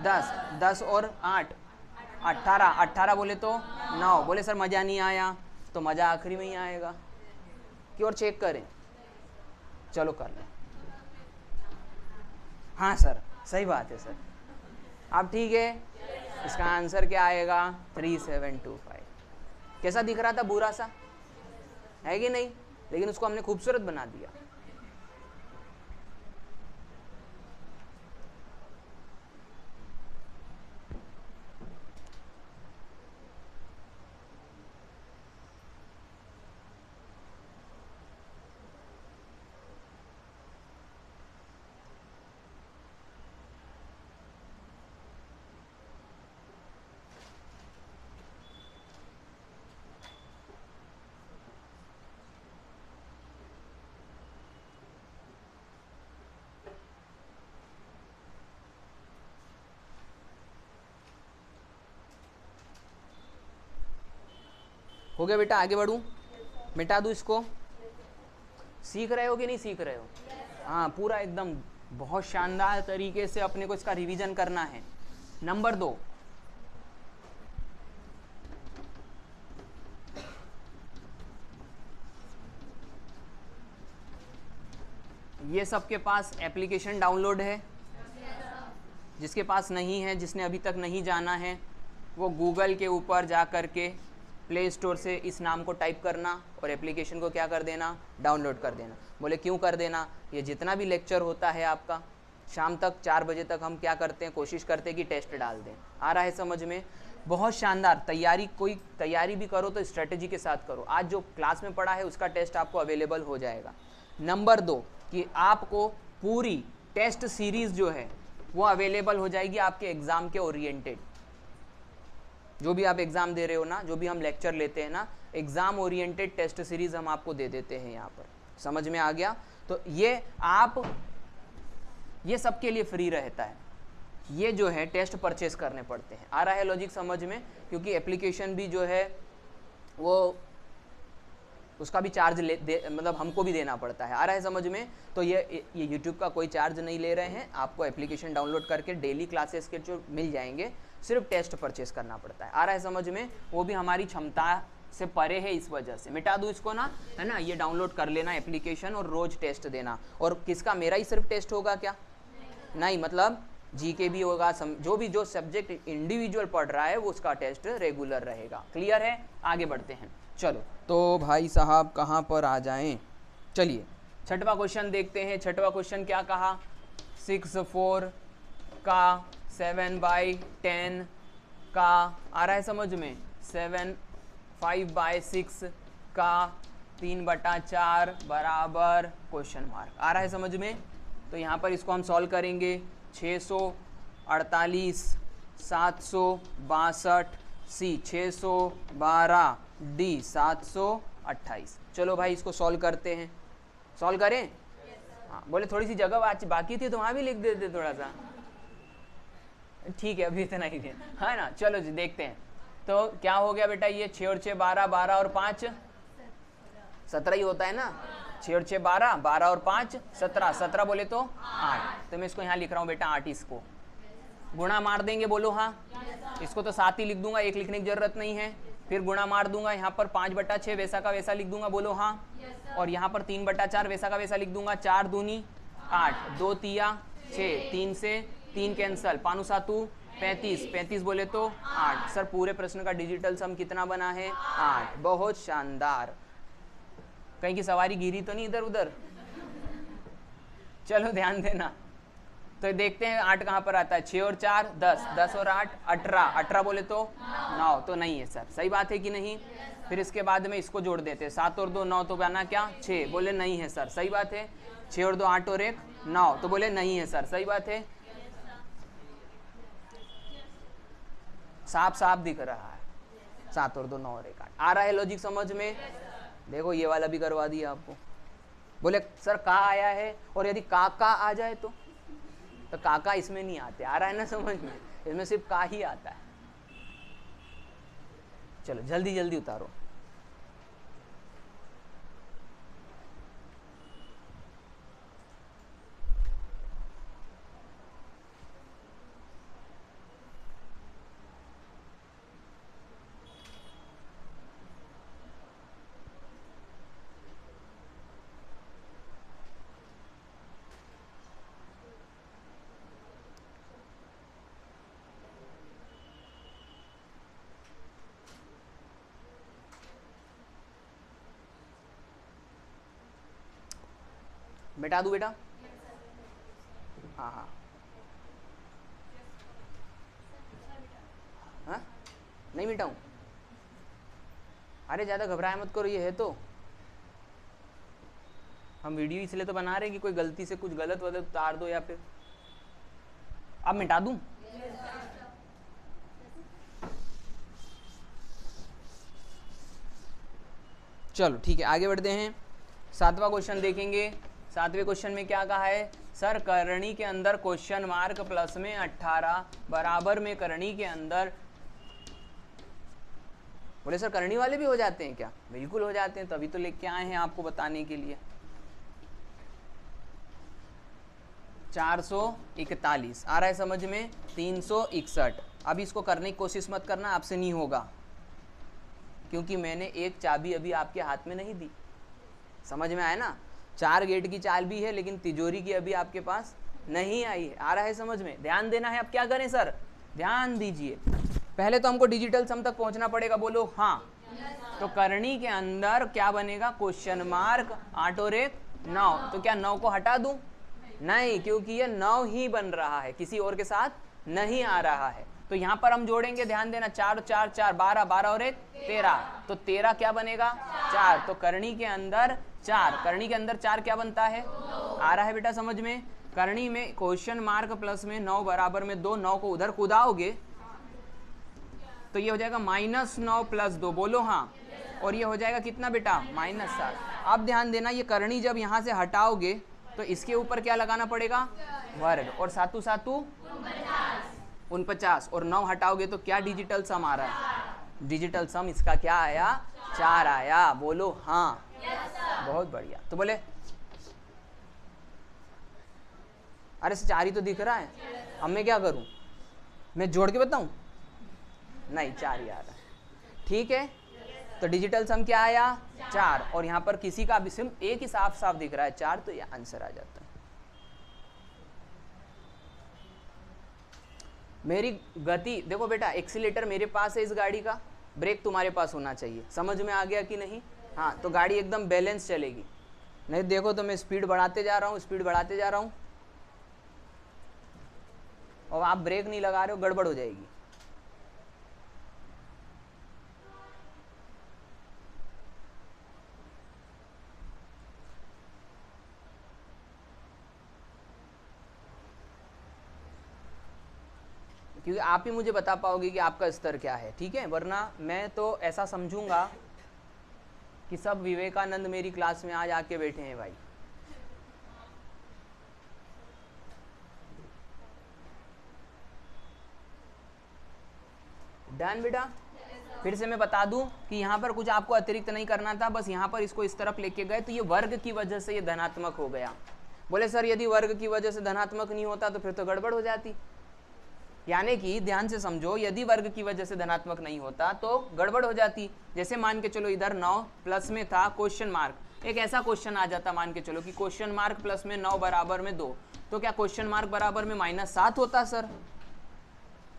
10, 10 और 8 18, 18 बोले तो 9, बोले सर मजा नहीं आया, तो मजा आखिरी में ही आएगा। कि और चेक करें? चलो कर लें। हाँ सर सही बात है सर। अब ठीक है, इसका आंसर क्या आएगा? 3725। कैसा दिख रहा था? बुरा सा है कि नहीं? लेकिन उसको हमने खूबसूरत बना दिया। हो गया बेटा? आगे बढ़ूं? मिटा दूं इसको? सीख रहे हो कि नहीं सीख रहे हो? हाँ पूरा एकदम बहुत शानदार तरीके से अपने को इसका रिवीजन करना है। नंबर 2, ये सबके पास एप्लीकेशन डाउनलोड है? जिसके पास नहीं है, जिसने अभी तक नहीं जाना है, वो गूगल के ऊपर जा कर के प्ले स्टोर से इस नाम को टाइप करना और एप्लीकेशन को क्या कर देना, डाउनलोड कर देना। बोले क्यों कर देना? ये जितना भी लेक्चर होता है आपका, शाम तक 4 बजे तक हम क्या करते हैं, कोशिश करते हैं कि टेस्ट डाल दें। आ रहा है समझ में? बहुत शानदार। तैयारी, कोई तैयारी भी करो तो स्ट्रेटेजी के साथ करो। आज जो क्लास में पढ़ा है उसका टेस्ट आपको अवेलेबल हो जाएगा। नंबर 2 कि आपको पूरी टेस्ट सीरीज जो है वो अवेलेबल हो जाएगी आपके एग्ज़ाम के ओरिएंटेड। जो भी आप एग्ज़ाम दे रहे हो ना, जो भी हम लेक्चर लेते हैं ना, एग्ज़ाम ओरिएंटेड टेस्ट सीरीज़ हम आपको दे देते हैं यहाँ पर। समझ में आ गया? तो ये आप, ये सबके लिए फ्री रहता है। ये जो है टेस्ट परचेस करने पड़ते हैं। आ रहा है लॉजिक समझ में? क्योंकि एप्लीकेशन भी जो है वो उसका भी चार्ज मतलब हमको भी देना पड़ता है। आ रहा है समझ में? तो ये YouTube का कोई चार्ज नहीं ले रहे हैं, आपको एप्लीकेशन डाउनलोड करके डेली क्लासेस के जो मिल जाएंगे, सिर्फ टेस्ट परचेस करना पड़ता है। आ रहा है समझ में? वो भी हमारी क्षमता से परे है, इस वजह से मिटा दूँ इसको ना, है ना। ये डाउनलोड कर लेना एप्लीकेशन और रोज़ टेस्ट देना। और किसका, मेरा ही सिर्फ टेस्ट होगा क्या? नहीं, मतलब जीके भी होगा, जो सब्जेक्ट इंडिविजुअल पढ़ रहा है वो उसका टेस्ट रेगुलर रहेगा। क्लियर है? आगे बढ़ते हैं। चलो तो भाई साहब कहाँ पर आ जाएं? चलिए छठवां क्वेश्चन देखते हैं। छठवां क्वेश्चन क्या कहा? 6/4 का 7/10 का, आ रहा है समझ में? 5/6 का 3/4 बराबर क्वेश्चन मार्क। आ रहा है समझ में? तो यहाँ पर इसको हम सॉल्व करेंगे। 648 762 सी 612 डी 728। चलो भाई इसको सॉल्व करते हैं। सॉल्व करें? हाँ, बोले थोड़ी सी जगह बाकी थी तो वहाँ भी लिख देते थोड़ा सा। ठीक है, अभी इतना ही है ना। चलो जी देखते हैं। तो क्या हो गया बेटा? ये 6 और 6 12, 12 और 5 17 ही होता है ना। 6 और 6 12, 12 और 5 17, 17 बोले तो 8। तो मैं इसको यहाँ लिख रहा हूँ बेटा 8। इसको गुणा मार देंगे, बोलो हाँ। इसको तो 7 ही लिख दूंगा, 1 लिखने की जरूरत नहीं है। फिर गुणा मार दूंगा, यहाँ पर 5/6 वैसा का वैसा लिख दूंगा, बोलो हाँ। और यहाँ पर 3/4 वैसा का वैसा लिख दूंगा। 4 दूनी 8, 2 तिया 6, 3 से 3 कैंसल, 5 7 35, 35 बोले तो 8। सर पूरे प्रश्न का डिजिटल सम कितना बना है? 8। बहुत शानदार। कहीं की सवारी गिरी तो नहीं इधर उधर? चलो ध्यान देना। तो देखते हैं 8 कहाँ पर आता है। 6 और 4 10, 10 और 8 18, 18 बोले तो 9। तो नहीं है सर, सही बात है कि नहीं? फिर इसके बाद में इसको जोड़ देते हैं। 7 और 2 9, तो बना क्या? 6। बोले नहीं है सर, सही बात है। 6 और 2 8 और 1 9, तो बोले नहीं है सर, सही बात है। साफ साफ दिख रहा है। 7 और 2 9 और 1 8। आ रहा है लॉजिक समझ में? देखो ये वाला भी करवा दिया आपको। बोले सर का आया है, और यदि का आ जाए तो काका इसमें नहीं आते। आ रहा है ना समझ में? इसमें सिर्फ का ही आता है। चलो जल्दी जल्दी उतारो। मिटा दूं बेटा? हाँ हाँ हाँ, नहीं मिटाऊं? अरे ज़्यादा घबराया मत करो, ये है तो हम वीडियो इसलिए तो बना रहे हैं कि कोई गलती से कुछ गलत वगैरह उतार दो, या फिर अब मिटा दूं? चलो ठीक है, आगे बढ़ते हैं। 7वां क्वेश्चन देखेंगे। 7वें क्वेश्चन में क्या कहा है? सर करणी के अंदर क्वेश्चन मार्क प्लस में 18 बराबर में करणी के अंदर। बोले सर करणी वाले भी हो जाते हैं क्या? बिल्कुल हो जाते हैं, तभी तो लेके आए हैं आपको बताने के लिए। 441 आ रहा है समझ में? 361। अब इसको करने की कोशिश मत करना, आपसे नहीं होगा, क्योंकि मैंने एक चाबी अभी आपके हाथ में नहीं दी। समझ में आया ना? 4 गेट की चाल भी है, लेकिन तिजोरी की अभी आपके पास नहीं आई है। आ रहा है समझ में? ध्यान देना है। अब क्या करें सर? ध्यान दीजिए, पहले तो हमको डिजिटल सम तक पहुंचना पड़ेगा। बोलो हाँ। तो करनी के अंदर क्या बनेगा? क्वेश्चन मार्क, 8 और 1 9। तो क्या 9 को हटा दूं? नहीं, क्योंकि ये 9 ही बन रहा है, किसी और के साथ नहीं आ रहा है। तो यहाँ पर हम जोड़ेंगे, ध्यान देना, 4 4 4 12, 12 और 1 13। तो 13 क्या बनेगा? 4। तो करनी के अंदर 4, करनी के अंदर 4 क्या बनता है? आ रहा है बेटा समझ में? करनी में क्वेश्चन मार्क प्लस में 9 बराबर में 2, 9 को उधर कूदाओगे तो ये हो जाएगा -9 + 2। बोलो हाँ। और ये हो जाएगा कितना बेटा? -7। अब ध्यान देना, ये करनी जब यहाँ से हटाओगे तो इसके ऊपर क्या लगाना पड़ेगा? वर्ग। और 7 7 49, और 9 हटाओगे तो क्या डिजिटल सम आ रहा है? डिजिटल सम इसका क्या आया? 4 आया। बोलो हाँ। बहुत बढ़िया। तो बोले अरे 4 ही तो दिख रहा है, अब मैं क्या करूं? मैं जोड़ के बताऊं? नहीं, 4 ही आ रहा है। ठीक है, तो डिजिटल सम क्या आया? 4। और यहाँ पर किसी का भी सिर्फ एक ही साफ साफ दिख रहा है 4, तो ये आंसर आ जाता है। मेरी गति देखो बेटा, एक्सीलेटर मेरे पास है इस गाड़ी का, ब्रेक तुम्हारे पास होना चाहिए। समझ में आ गया कि नहीं? हाँ, तो गाड़ी एकदम बैलेंस चलेगी। नहीं देखो तो मैं स्पीड बढ़ाते जा रहा हूँ, स्पीड बढ़ाते जा रहा हूँ, और आप ब्रेक नहीं लगा रहे हो, गड़बड़ हो जाएगी। क्योंकि आप ही मुझे बता पाओगे कि आपका स्तर क्या है। ठीक है, वरना मैं तो ऐसा समझूंगा कि सब विवेकानंद मेरी क्लास में आज आके बैठे हैं भाई। डन बेटा? फिर से मैं बता दूं कि यहाँ पर कुछ आपको अतिरिक्त नहीं करना था, बस यहाँ पर इसको इस तरफ लेके गए तो ये वर्ग की वजह से ये धनात्मक हो गया। बोले सर यदि वर्ग की वजह से धनात्मक नहीं होता तो फिर तो गड़बड़ हो जाती। यानी कि ध्यान से समझो, यदि वर्ग की वजह से धनात्मक नहीं होता तो गड़बड़ हो जाती। जैसे मान के चलो इधर 9 प्लस में था क्वेश्चन मार्क, एक ऐसा क्वेश्चन आ जाता, मान के चलो कि क्वेश्चन मार्क प्लस में 9 बराबर में 2, तो क्या क्वेश्चन मार्क बराबर में -7 होता सर?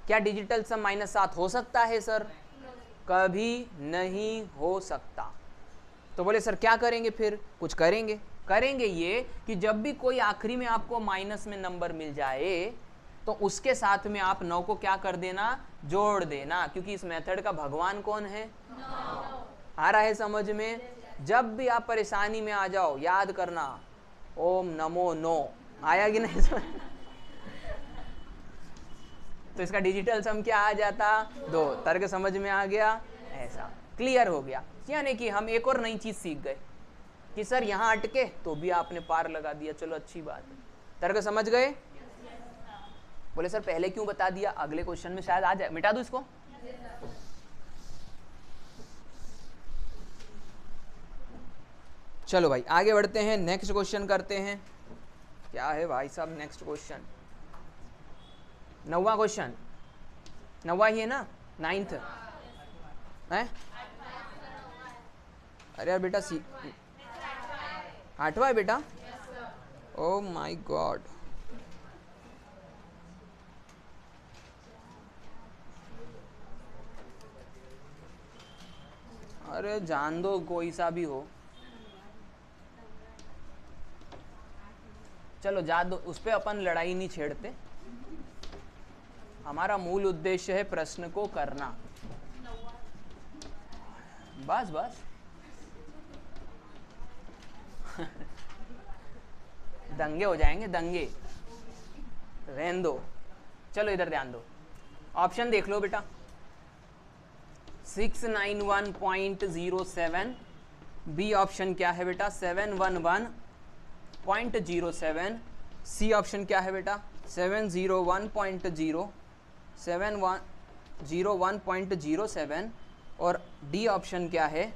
क्या डिजिटल सम -7 हो सकता है सर? कभी नहीं हो सकता। तो बोले सर क्या करेंगे फिर? कुछ करेंगे ये कि जब भी कोई आखिरी में आपको माइनस में नंबर मिल जाए तो उसके साथ में आप 9 को क्या कर देना? जोड़ देना, क्योंकि इस मेथड का भगवान कौन है? 9। आ रहा है समझ में? जब भी आप परेशानी में आ जाओ याद करना ओम नमो 9। आया कि नहीं समझ? तो इसका डिजिटल सम क्या आ जाता? 2। तर्क समझ में आ गया? ऐसा क्लियर हो गया। यानी कि हम एक और नई चीज सीख गए कि सर यहाँ अटके तो भी आपने पार लगा दिया, चलो अच्छी बात है। तर्क समझ गए? बोले सर पहले क्यों बता दिया? अगले क्वेश्चन में शायद आ जाए। मिटा दूं इसको? चलो भाई आगे बढ़ते हैं, नेक्स्ट क्वेश्चन करते हैं। क्या है भाई साहब नेक्स्ट क्वेश्चन? 9वां क्वेश्चन, 9वां ही है ना? 9th है? अरे यार बेटा 8वां है बेटा? Oh my God. अरे जान दो, कोई सा भी हो, चलो जा दो, उस पर अपन लड़ाई नहीं छेड़ते। हमारा मूल उद्देश्य है प्रश्न को करना, बस बस। दंगे हो जाएंगे, दंगे, रहने दो। चलो इधर ध्यान दो, ऑप्शन देख लो बेटा। 691.07, बी ऑप्शन क्या है बेटा? 711.07, सी ऑप्शन क्या है बेटा? 701.07, और डी ऑप्शन क्या है?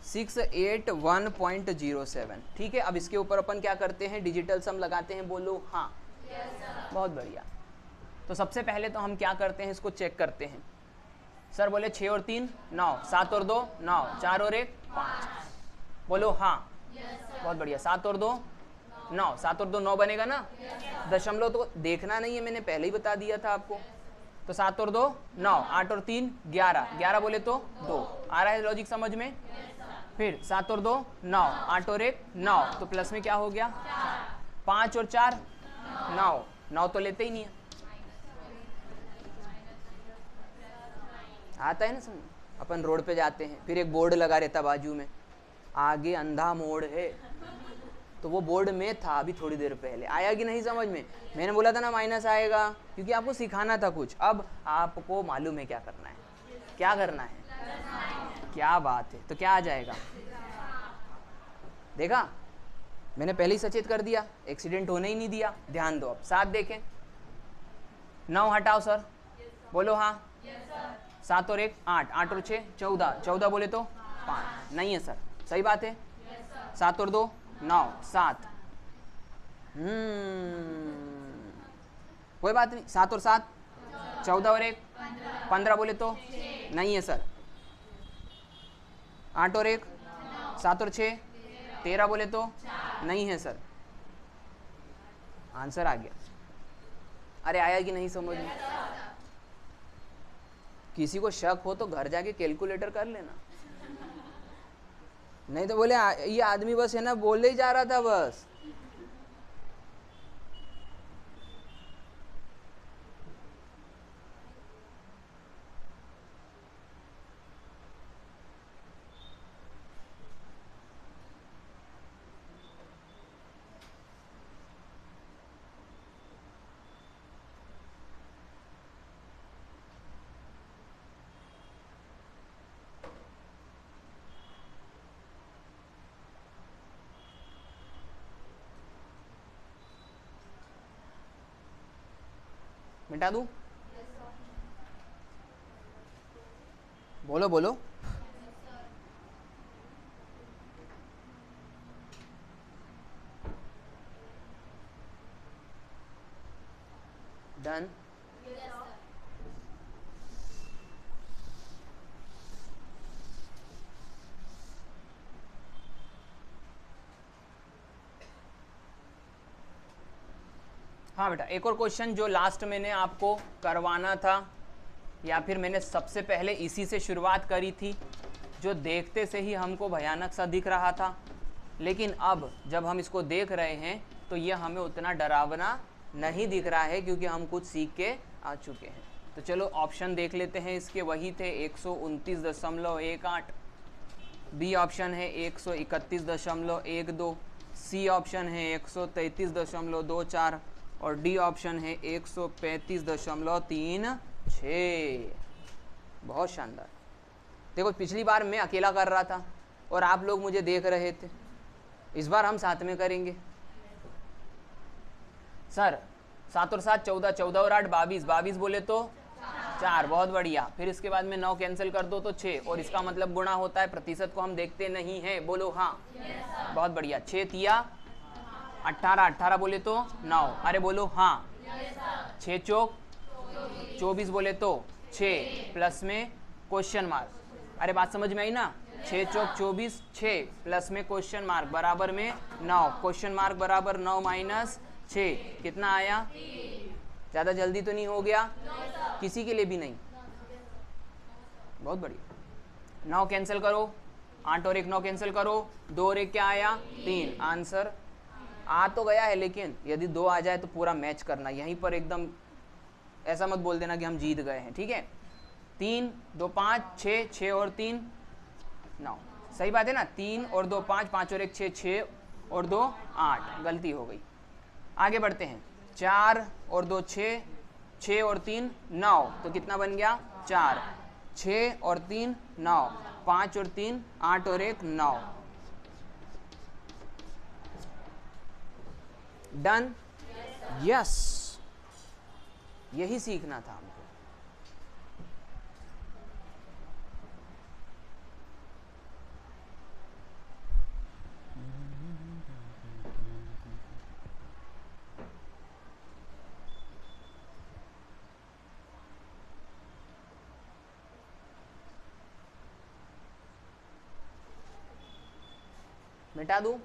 681.07। ठीक है, अब इसके ऊपर अपन क्या करते हैं? डिजिटल सम लगाते हैं। बोलो हाँ। बहुत बढ़िया। तो सबसे पहले तो हम क्या करते हैं, इसको चेक करते हैं। सर बोले 6 और 3 9, 7 और 2 9, 4 और 1 5। बोलो हाँ। बहुत बढ़िया। 7 और 2 9, 7 और 2 9 बनेगा ना। दशमलव तो देखना नहीं है, मैंने पहले ही बता दिया था आपको। तो 7 और 2 9, 8 और 3 11, 11 बोले तो 2। आ रहा है लॉजिक समझ में? फिर 7 और 2 9, 8 और 1 9, तो प्लस में क्या हो गया? 5 और 4 9, 9 तो लेते ही नहीं है। आता है ना समझ? अपन रोड पे जाते हैं, फिर एक बोर्ड लगा रहता बाजू में, आगे अंधा मोड़ है, तो वो बोर्ड में था अभी थोड़ी देर पहले। आया कि नहीं समझ में? मैंने बोला था ना माइनस आएगा, क्योंकि आपको सिखाना था कुछ। अब आपको मालूम है क्या करना है, क्या करना है। क्या बात है, तो क्या आ जाएगा? देखा, मैंने पहले ही सचेत कर दिया, एक्सीडेंट होने ही नहीं दिया। ध्यान दो, अब 7 देखें। 9 हटाओ सर, बोलो हाँ। 7 और 1 8, 8 और 6 14, 14 बोले तो 5 नहीं है सर, सही बात है। 7 और 2 9 7, कोई बात नहीं। 7 और 7 14 और 1 15 बोले तो नहीं है सर। 8 और 1 7 और 6 13 बोले तो नहीं है सर। आंसर आ गया। अरे आया कि नहीं समझ में? किसी को शक हो तो घर जाके कैलकुलेटर कर लेना, नहीं तो बोले ये आदमी बस है ना बोले ही जा रहा था बस। मिटा दूं? बोलो बोलो। डन। हाँ बेटा, एक और क्वेश्चन जो लास्ट मैंने आपको करवाना था, या फिर मैंने सबसे पहले इसी से शुरुआत करी थी, जो देखते से ही हमको भयानक सा दिख रहा था, लेकिन अब जब हम इसको देख रहे हैं तो ये हमें उतना डरावना नहीं दिख रहा है, क्योंकि हम कुछ सीख के आ चुके हैं। तो चलो ऑप्शन देख लेते हैं इसके। वही थे 129.18, बी ऑप्शन है 131.12, सी ऑप्शन है 133.24 और डी ऑप्शन है 135.36। बहुत शानदार। देखो, पिछली बार मैं अकेला कर रहा था और आप लोग मुझे देख रहे थे, इस बार हम साथ में करेंगे। सर 7 और 7 14, 14 और 8 22, 22 बोले तो 4, बहुत बढ़िया। फिर इसके बाद में 9 कैंसिल कर दो तो 6, और इसका मतलब गुणा होता है, प्रतिशत को हम देखते नहीं हैं, बोलो हाँ। बहुत बढ़िया। 6 तिया 18, 18 बोले तो 9, अरे बोलो हाँ। 6 चौक 24 बोले तो 6 प्लस में क्वेश्चन मार्क, अरे बात समझ में आई ना? 6 चौक 24, 6 प्लस में क्वेश्चन मार्क बराबर में 9, क्वेश्चन मार्क बराबर 9 माइनस 6, कितना आया? ज़्यादा जल्दी तो नहीं हो गया? किसी के लिए भी नहीं। बहुत बढ़िया। 9 कैंसिल करो, 8 और 1 9 कैंसिल करो, 2 और 1 क्या आया? 3। आंसर आ तो गया है, लेकिन यदि 2 आ जाए तो पूरा मैच करना, यहीं पर एकदम ऐसा मत बोल देना कि हम जीत गए हैं, ठीक है? 3 2 5 6, 6 और 3 9, सही बात है ना? 3 और 2 5, 5 और 1 6, 6 और 2 8, गलती हो गई। आगे बढ़ते हैं। 4 और 2 6, 6 और 3 9, तो कितना बन गया? 4। 6 और 3 9, 5 और 3 8 और 1 9। डन? यस, यही सीखना था हमको। मिटा दूं?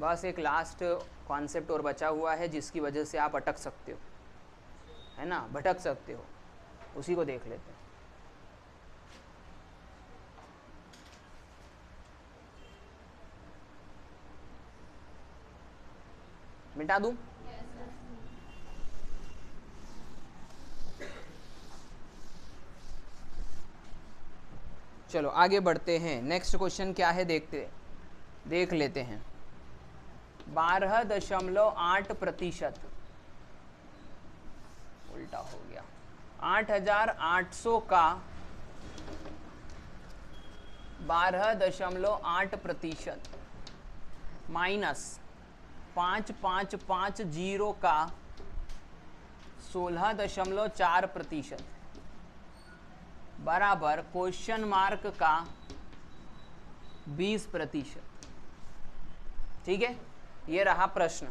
बस एक लास्ट कॉन्सेप्ट और बचा हुआ है जिसकी वजह से आप अटक सकते हो, है ना, भटक सकते हो, उसी को देख लेते हैं। मिटा दूं? चलो आगे बढ़ते हैं। नेक्स्ट क्वेश्चन क्या है देख लेते हैं। 12.8%, उल्टा हो गया, 8,800 का 12.8% माइनस 5,550 का 16.4% बराबर क्वेश्चन मार्क का 20%। ठीक है, ये रहा प्रश्न।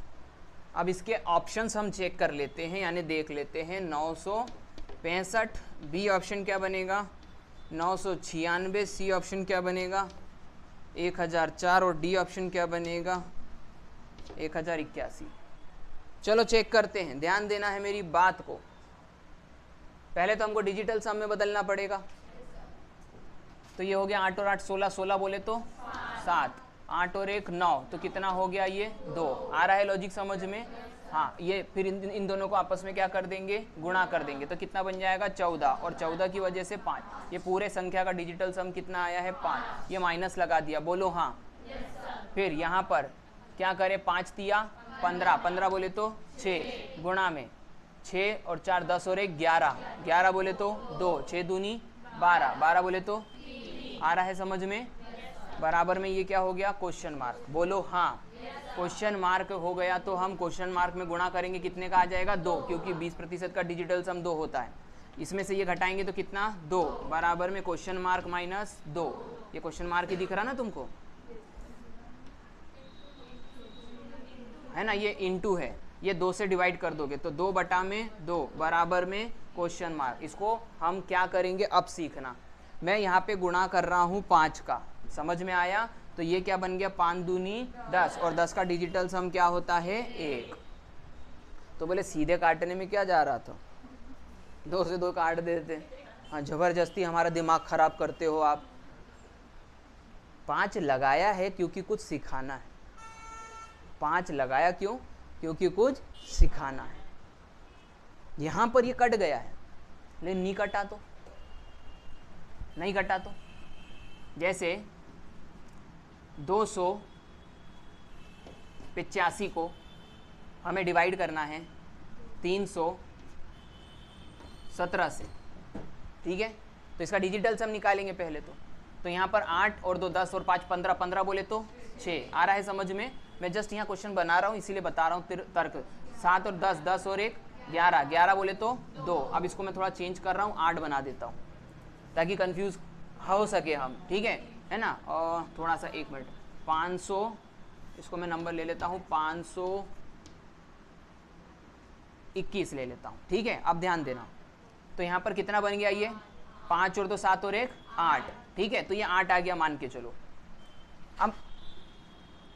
अब इसके ऑप्शंस हम चेक कर लेते हैं, यानी देख लेते हैं। 965, बी ऑप्शन क्या बनेगा, 996, सी ऑप्शन क्या बनेगा, 1004, और डी ऑप्शन क्या बनेगा, 1081। चलो चेक करते हैं, ध्यान देना है मेरी बात को। पहले तो हमको डिजिटल सम में बदलना पड़ेगा। तो ये हो गया 8 और 8 16, 16 बोले तो 7, 8 और 1 9, तो कितना हो गया, ये 2। आ रहा है लॉजिक समझ में? हाँ, ये फिर इन दोनों को आपस में क्या कर देंगे, गुणा कर देंगे, तो कितना बन जाएगा 14, और 14 की वजह से 5। ये पूरे संख्या का डिजिटल सम कितना आया है, 5। ये माइनस लगा दिया, बोलो हाँ। फिर यहाँ पर क्या करें, 5 तिया 15, 15 बोले तो 6, गुणा में 6 और 4 10 और 1 11, 11 बोले तो 2, 6 दूनी 12, 12 बोले तो, आ रहा है समझ में? बराबर में ये क्या हो गया, क्वेश्चन मार्क, बोलो हाँ। क्वेश्चन मार्क हो गया तो हम क्वेश्चन मार्क में गुणा करेंगे, कितने का आ जाएगा, 2, क्योंकि 20% का डिजिटल सम 2 होता है। इसमें से ये घटाएंगे तो कितना, 2, बराबर में क्वेश्चन मार्क माइनस 2। ये क्वेश्चन मार्क ही दिख रहा ना तुमको, है ना, ये इंटू है, ये 2 से डिवाइड कर दोगे तो 2/2 बराबर में क्वेश्चन मार्क। इसको हम क्या करेंगे अब सीखना। मैं यहाँ पे गुणा कर रहा हूँ 5 का, समझ में आया? तो ये क्या बन गया, 5 दूनी 10, और 10 का डिजिटल सम क्या होता है, 1। तो बोले सीधे काटने में क्या जा रहा था, 2 से 2 काट देते। हाँ, जबरदस्ती हमारा दिमाग खराब करते हो आप। 5 लगाया है क्योंकि कुछ सिखाना है। 5 लगाया क्यों, क्योंकि कुछ सिखाना है। यहां पर ये कट गया है, लेकिन नहीं कटा तो, नहीं कटा तो, जैसे 285 को हमें डिवाइड करना है 317 से, ठीक है? तो इसका डिजिटल सम निकालेंगे पहले तो यहाँ पर 8 और 2 10 और 5 15, 15 बोले तो 6। आ रहा है समझ में? मैं जस्ट यहाँ क्वेश्चन बना रहा हूँ इसीलिए बता रहा हूँ तर्क। 7 और 10, 10 और 1 11, 11 बोले तो 2। अब इसको मैं थोड़ा चेंज कर रहा हूँ, 8 बना देता हूँ ताकि कंफ्यूज हो सके हम, ठीक है ना? और थोड़ा सा 1 मिनट, 500, इसको मैं नंबर ले लेता हूँ, 521 ले लेता हूँ, ठीक है? अब ध्यान देना, तो यहाँ पर कितना बन गया, ये 5 और 2 7 और 1 8, ठीक है? तो ये 8 आ गया मान के चलो। अब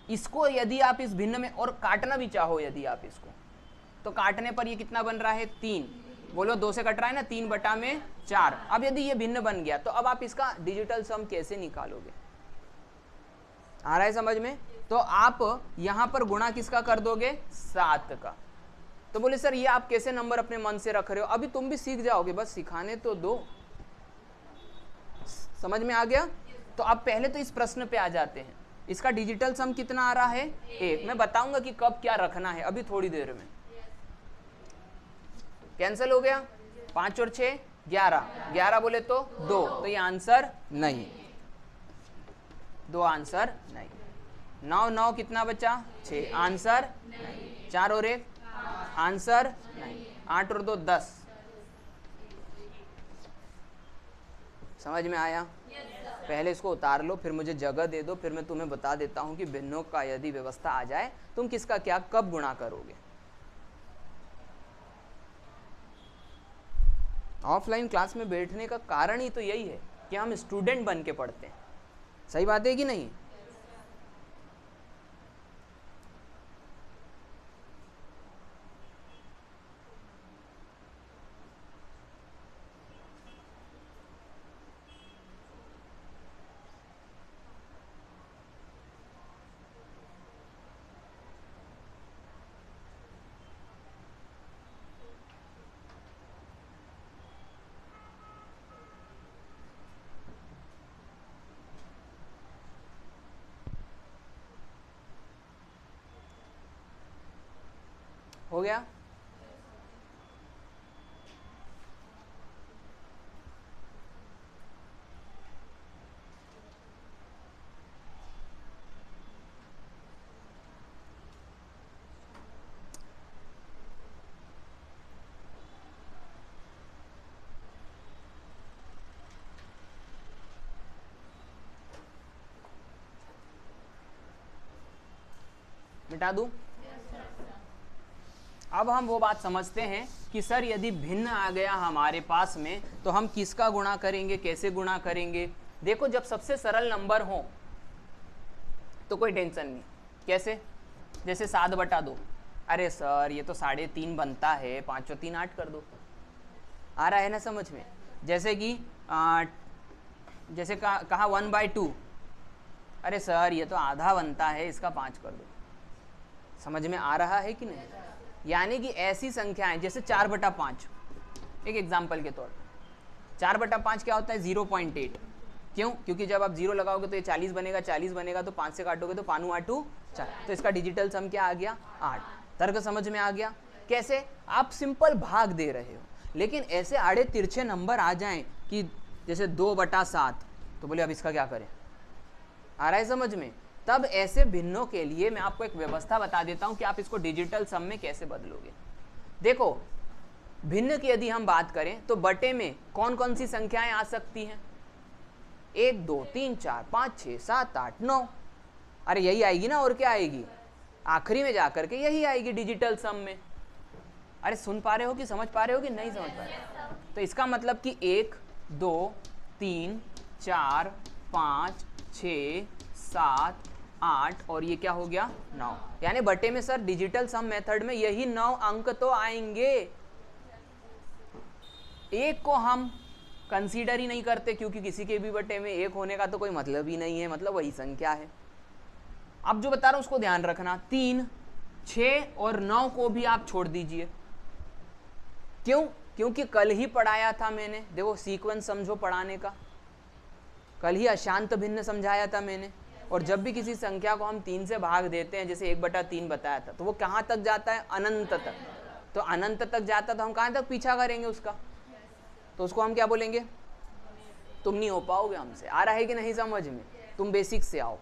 इसको यदि आप इस भिन्न में और काटना भी चाहो, यदि आप इसको, तो काटने पर ये कितना बन रहा है, 3। बोलो 2 से कट रहा है ना, 3/4। अब यदि ये भिन्न बन गया तो अब आप इसका डिजिटल सम कैसे निकालोगे? आ रहा है समझ में? तो आप यहां पर गुणा किसका कर दोगे, 7 का। तो बोले सर ये आप कैसे नंबर अपने मन से रख रहे हो? अभी तुम भी सीख जाओगे, बस सिखाने तो दो। समझ में आ गया? तो अब पहले तो इस प्रश्न पे आ जाते हैं। इसका डिजिटल सम कितना आ रहा है, 1। मैं बताऊंगा कि कब क्या रखना है अभी थोड़ी देर में। कैंसिल हो गया, 5 और 6 11, 11 बोले तो 2, तो ये आंसर नहीं, 2 आंसर नहीं। 9 9 कितना बचा, 6, आंसर नहीं। 4 और 1 आंसर नहीं। 8 और 2 10। समझ में आया? पहले इसको उतार लो, फिर मुझे जगह दे दो, फिर मैं तुम्हें बता देता हूं कि भिन्नों का यदि व्यवस्था आ जाए तुम किसका क्या कब गुणा करोगे। ऑफलाइन क्लास में बैठने का कारण ही तो यही है कि हम स्टूडेंट बन के पढ़ते हैं। सही बात है कि नहीं? हो गया? मिटा दूं? अब हम वो बात समझते हैं कि सर यदि भिन्न आ गया हमारे पास में तो हम किसका गुणा करेंगे, कैसे गुणा करेंगे। देखो जब सबसे सरल नंबर हो तो कोई टेंशन नहीं। कैसे? जैसे 7/2। अरे सर ये तो 3.5 बनता है, 5 और 3 8 कर दो। आ रहा है ना समझ में? जैसे कि जैसे कहा 1/2। अरे सर ये तो आधा बनता है, इसका 5 कर दो। समझ में आ रहा है कि नहीं? यानी कि ऐसी संख्याएं जैसे 4/5, एक एग्जाम्पल के तौर पर 4/5 क्या होता है? 0.8। क्यों? क्योंकि जब आप 0 लगाओगे तो ये 40 बनेगा, 40 बनेगा तो 5 से काटोगे तो 5 8 4, तो इसका डिजिटल सम क्या आ गया? 8। तर्क समझ में आ गया? कैसे? आप सिंपल भाग दे रहे हो, लेकिन ऐसे आड़े तिरछे नंबर आ जाएं कि जैसे 2/7, तो बोले अब इसका क्या करें? आ रहा है समझ में? तब ऐसे भिन्नों के लिए मैं आपको एक व्यवस्था बता देता हूं कि आप इसको डिजिटल सम में कैसे बदलोगे। देखो भिन्न की यदि हम बात करें तो बटे में कौन कौन सी संख्याएं आ सकती हैं? 1 2 3 4 5 6 7 8 9। अरे यही आएगी ना, और क्या आएगी? आखिरी में जाकर के यही आएगी डिजिटल सम में। अरे सुन पा रहे हो कि समझ पा रहे हो कि नहीं समझ पा रहे हो? तो इसका मतलब कि 1 2 3 4 5 6 7 8 और ये क्या हो गया? 9। यानी बटे में सर डिजिटल सम मेथड में यही 9 अंक तो आएंगे। एक को हम कंसीडर ही नहीं करते क्योंकि किसी के भी बटे में 1 होने का तो कोई मतलब ही नहीं है, मतलब वही संख्या है। अब जो बता रहा हूं उसको ध्यान रखना। 3 6 और 9 को भी आप छोड़ दीजिए। क्यों? क्योंकि कल ही पढ़ाया था मैंने, देखो सीक्वेंस समझो पढ़ाने का, कल ही अशांत भिन्न समझाया था मैंने। और जब भी किसी संख्या को हम 3 से भाग देते हैं, जैसे 1/3 बताया था, तो वो कहाँ तक जाता है? अनंत तक। तो अनंत तक जाता तो हम कहाँ तक पीछा करेंगे उसका? तो उसको हम क्या बोलेंगे? तुम नहीं हो पाओगे हमसे। आ रहा है कि नहीं समझ में? तुम बेसिक से आओ।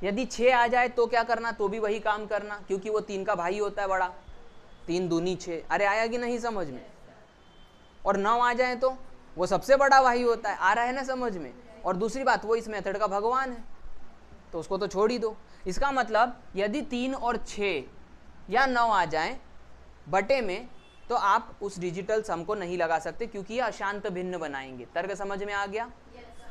यदि 6 आ जाए तो क्या करना? तो भी वही काम करना, क्योंकि वो 3 का भाई होता है बड़ा। 3 दूनी 6। अरे आया कि नहीं समझ में? और 9 आ जाए तो वो सबसे बड़ा भाई होता है। आ रहा है ना समझ में? और दूसरी बात, वो इस मेथड का भगवान है, तो उसको तो छोड़ ही दो। इसका मतलब यदि 3 और 6 या 9 आ जाएं बटे में, तो आप उस डिजिटल सम को नहीं लगा सकते क्योंकि ये अशांत भिन्न बनाएंगे। तर्क समझ में आ गया?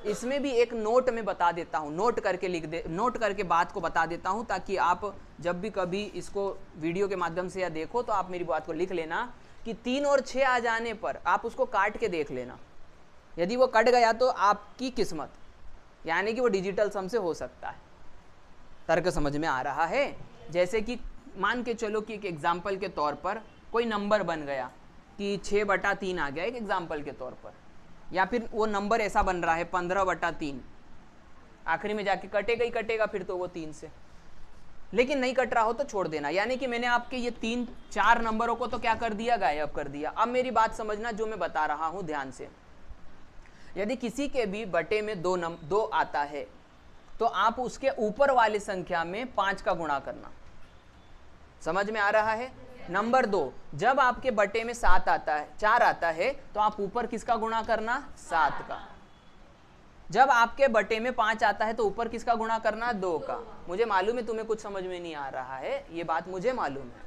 इसमें भी एक नोट में बता देता हूँ, नोट करके लिख दे, नोट करके बात को बता देता हूँ, ताकि आप जब भी कभी इसको वीडियो के माध्यम से या देखो तो आप मेरी बात को लिख लेना कि 3 और 6 आ जाने पर आप उसको काट के देख लेना। यदि वो कट गया तो आपकी किस्मत, यानी कि वो डिजिटल सम से हो सकता है। तर्क समझ में आ रहा है? जैसे कि मान के चलो कि एक एग्जाम्पल के तौर पर कोई नंबर बन गया कि 6/3 आ गया, एक एग्जाम्पल के तौर पर, या फिर वो नंबर ऐसा बन रहा है 15/3, आखिरी में जाके कटेगा ही कटेगा फिर तो वो 3 से। लेकिन नहीं कट रहा हो तो छोड़ देना। यानी कि मैंने आपके ये 3 4 नंबरों को तो क्या कर दिया? गायब कर दिया। अब मेरी बात समझना जो मैं बता रहा हूं ध्यान से। यदि किसी के भी बटे में 2 आता है तो आप उसके ऊपर वाली संख्या में 5 का गुणा करना। समझ में आ रहा है? नंबर 2, जब आपके बटे में 7 आता है, 4 आता है, तो आप ऊपर किसका गुणा करना? 7 का। जब आपके बटे में 5 आता है तो ऊपर किसका गुणा करना? 2 का। मुझे मालूम है तुम्हें कुछ समझ में नहीं आ रहा है, ये बात मुझे मालूम है,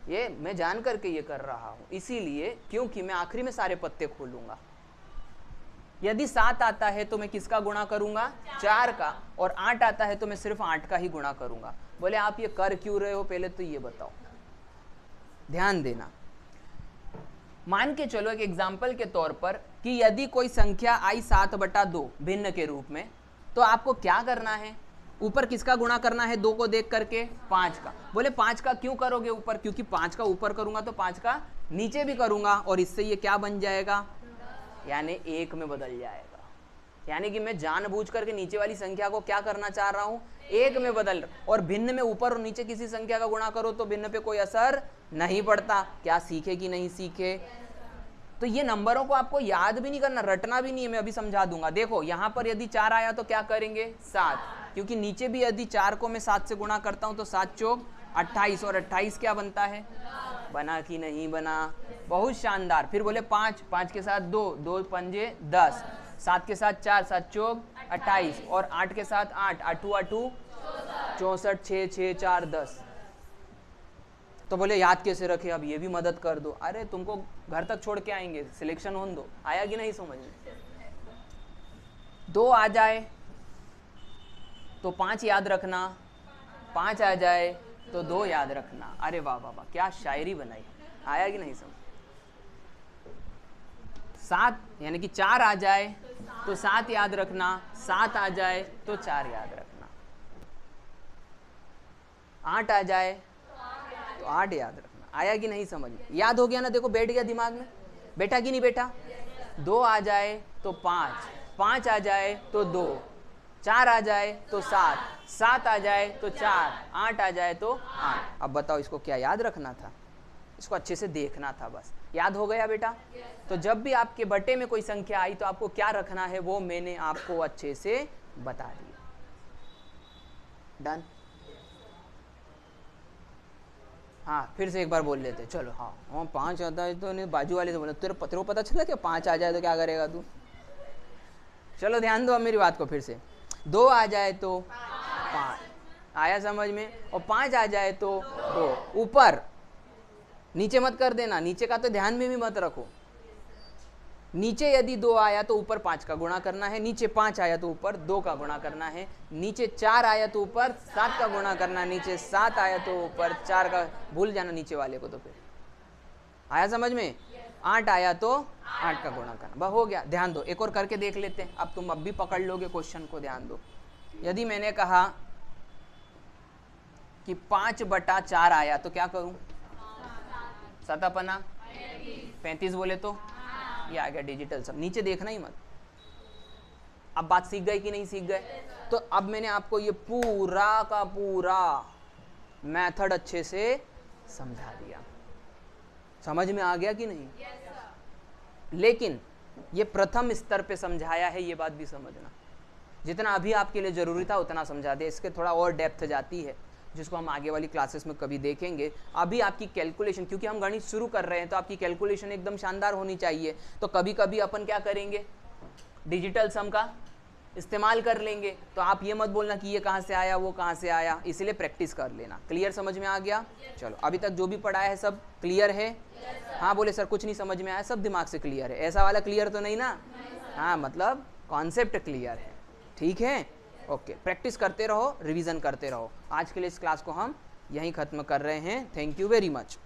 ये मैं जान करके ये कर रहा हूं, इसीलिए क्योंकि मैं आखिरी में सारे पत्ते खोलूंगा। यदि 7 आता है तो मैं किसका गुणा करूंगा? 4 का। और 8 आता है तो मैं सिर्फ 8 का ही गुणा करूंगा। बोले आप ये कर क्यों रहे हो? पहले तो ये बताओ, ध्यान देना। मान के चलो एक एग्जाम्पल के तौर पर कि यदि कोई संख्या आई 7/2 भिन्न के रूप में, तो आपको क्या करना है? ऊपर किसका गुणा करना है? 2 को देख करके 5 का। बोले 5 का क्यों करोगे ऊपर? क्योंकि 5 का ऊपर करूंगा तो 5 का नीचे भी करूंगा, और इससे ये क्या बन जाएगा? यानी 1 में बदल जाएगा। यानी कि मैं जानबूझ करके नीचे वाली संख्या को क्या करना चाह रहा हूं, एक में बदल, और भिन्न में ऊपर और नीचे किसी संख्या का गुणा करो तो भिन्न पे कोई असर नहीं पड़ता। क्या सीखे कि नहीं सीखे? तो ये नंबरों को आपको याद भी नहीं करना, रटना भी नहीं है, मैं अभी समझा दूंगा। देखो यहां पर यदि 4 आया तो क्या करेंगे, 7, क्योंकि नीचे भी यदि 4 को मैं 7 से गुणा करता हूं तो 7 चौक 28, और 28 क्या बनता है, बना कि नहीं बना, बहुत शानदार। फिर बोले 5, 5 के साथ 2, 2 पंजे 10, 7 के साथ 4, 7 चौक 28, और 8 के साथ 8, 8 64, 6 6 4 10। तो बोले याद कैसे रखे, अब ये भी मदद कर दो। अरे तुमको घर तक छोड़ के आएंगे, सिलेक्शन होने दो। आया कि नहीं समझ में? 2 आ जाए तो 5 याद रखना, 5 आ जाए तो 2 याद रखना। अरे वाह वाह वाह, क्या शायरी बनाई। आया कि नहीं समझ? 7 यानी कि 4 आ जाए तो 7 याद रखना, 7 आ जाए तो 4 याद रखना, 8 आ जाए तो 8 याद रखना। आया कि नहीं समझ में? याद हो गया ना? देखो बैठ गया दिमाग में, बैठा कि नहीं बैठा? 2 आ जाए तो 5, 5 आ जाए तो 2, 4 आ जाए तो 7, 7 आ जाए तो 4, 8 आ जाए तो 8। अब बताओ इसको क्या याद रखना था? इसको अच्छे से देखना था, बस। याद हो गया बेटा? तो जब भी आपके बटे में कोई संख्या आई तो आपको क्या रखना है वो मैंने आपको अच्छे से बता दिया। डन? हाँ फिर से एक बार बोल लेते, चलो। हाँ 5 आता है तो नहीं, बाजू वाले से बोले तेरे को पता चला क्या 5 आ जाए तो क्या करेगा तू? चलो ध्यान दो अब मेरी बात को फिर से। 2 आ जाए तो 5, आया समझ में? और 5 आ जाए तो 2, ऊपर नीचे मत कर देना, नीचे का तो ध्यान में भी मत रखो। नीचे यदि 2 आया तो ऊपर 5 का गुणा करना है, नीचे 5 आया तो ऊपर 2 का गुणा करना है, नीचे 4 आया तो ऊपर 7 का गुणा करना है, नीचे 7 आया तो ऊपर 4 का, भूल जाना नीचे वाले को। तो फिर आया समझ में? 8 आया तो 8 का गुणा करना, बस हो गया। ध्यान दो, एक और करके देख लेते हैं, अब तुम अब भी पकड़ लोगे क्वेश्चन को। ध्यान दो, यदि मैंने कहा कि 5/4 आया तो क्या करूं, 7 35 बोले तो ये आ गया डिजिटल सम। नीचे देखना ही मत। अब बात सीख गए कि नहीं सीख गए? तो अब मैंने आपको ये पूरा का पूरा मेथड अच्छे से समझा दिया। समझ में आ गया कि नहीं? लेकिन ये प्रथम स्तर पे समझाया है, ये बात भी समझना। जितना अभी आपके लिए जरूरी था उतना समझा दिया, इसके थोड़ा और डेप्थ जाती है जिसको हम आगे वाली क्लासेस में कभी देखेंगे। अभी आपकी कैलकुलेशन, क्योंकि हम गणित शुरू कर रहे हैं तो आपकी कैलकुलेशन एकदम शानदार होनी चाहिए। तो कभी कभी अपन क्या करेंगे, डिजिटल सम का इस्तेमाल कर लेंगे। तो आप ये मत बोलना कि ये कहाँ से आया वो कहाँ से आया, इसलिए प्रैक्टिस कर लेना। क्लियर? समझ में आ गया? चलो अभी तक जो भी पढ़ा है सब क्लियर है? हाँ बोले सर कुछ नहीं समझ में आया, सब दिमाग से क्लियर है? ऐसा वाला क्लियर तो नहीं ना? हाँ मतलब कॉन्सेप्ट क्लियर है। ठीक है, ओके। प्रैक्टिस करते रहो, रिवीजन करते रहो। आज के लिए इस क्लास को हम यहीं ख़त्म कर रहे हैं। Thank you very much.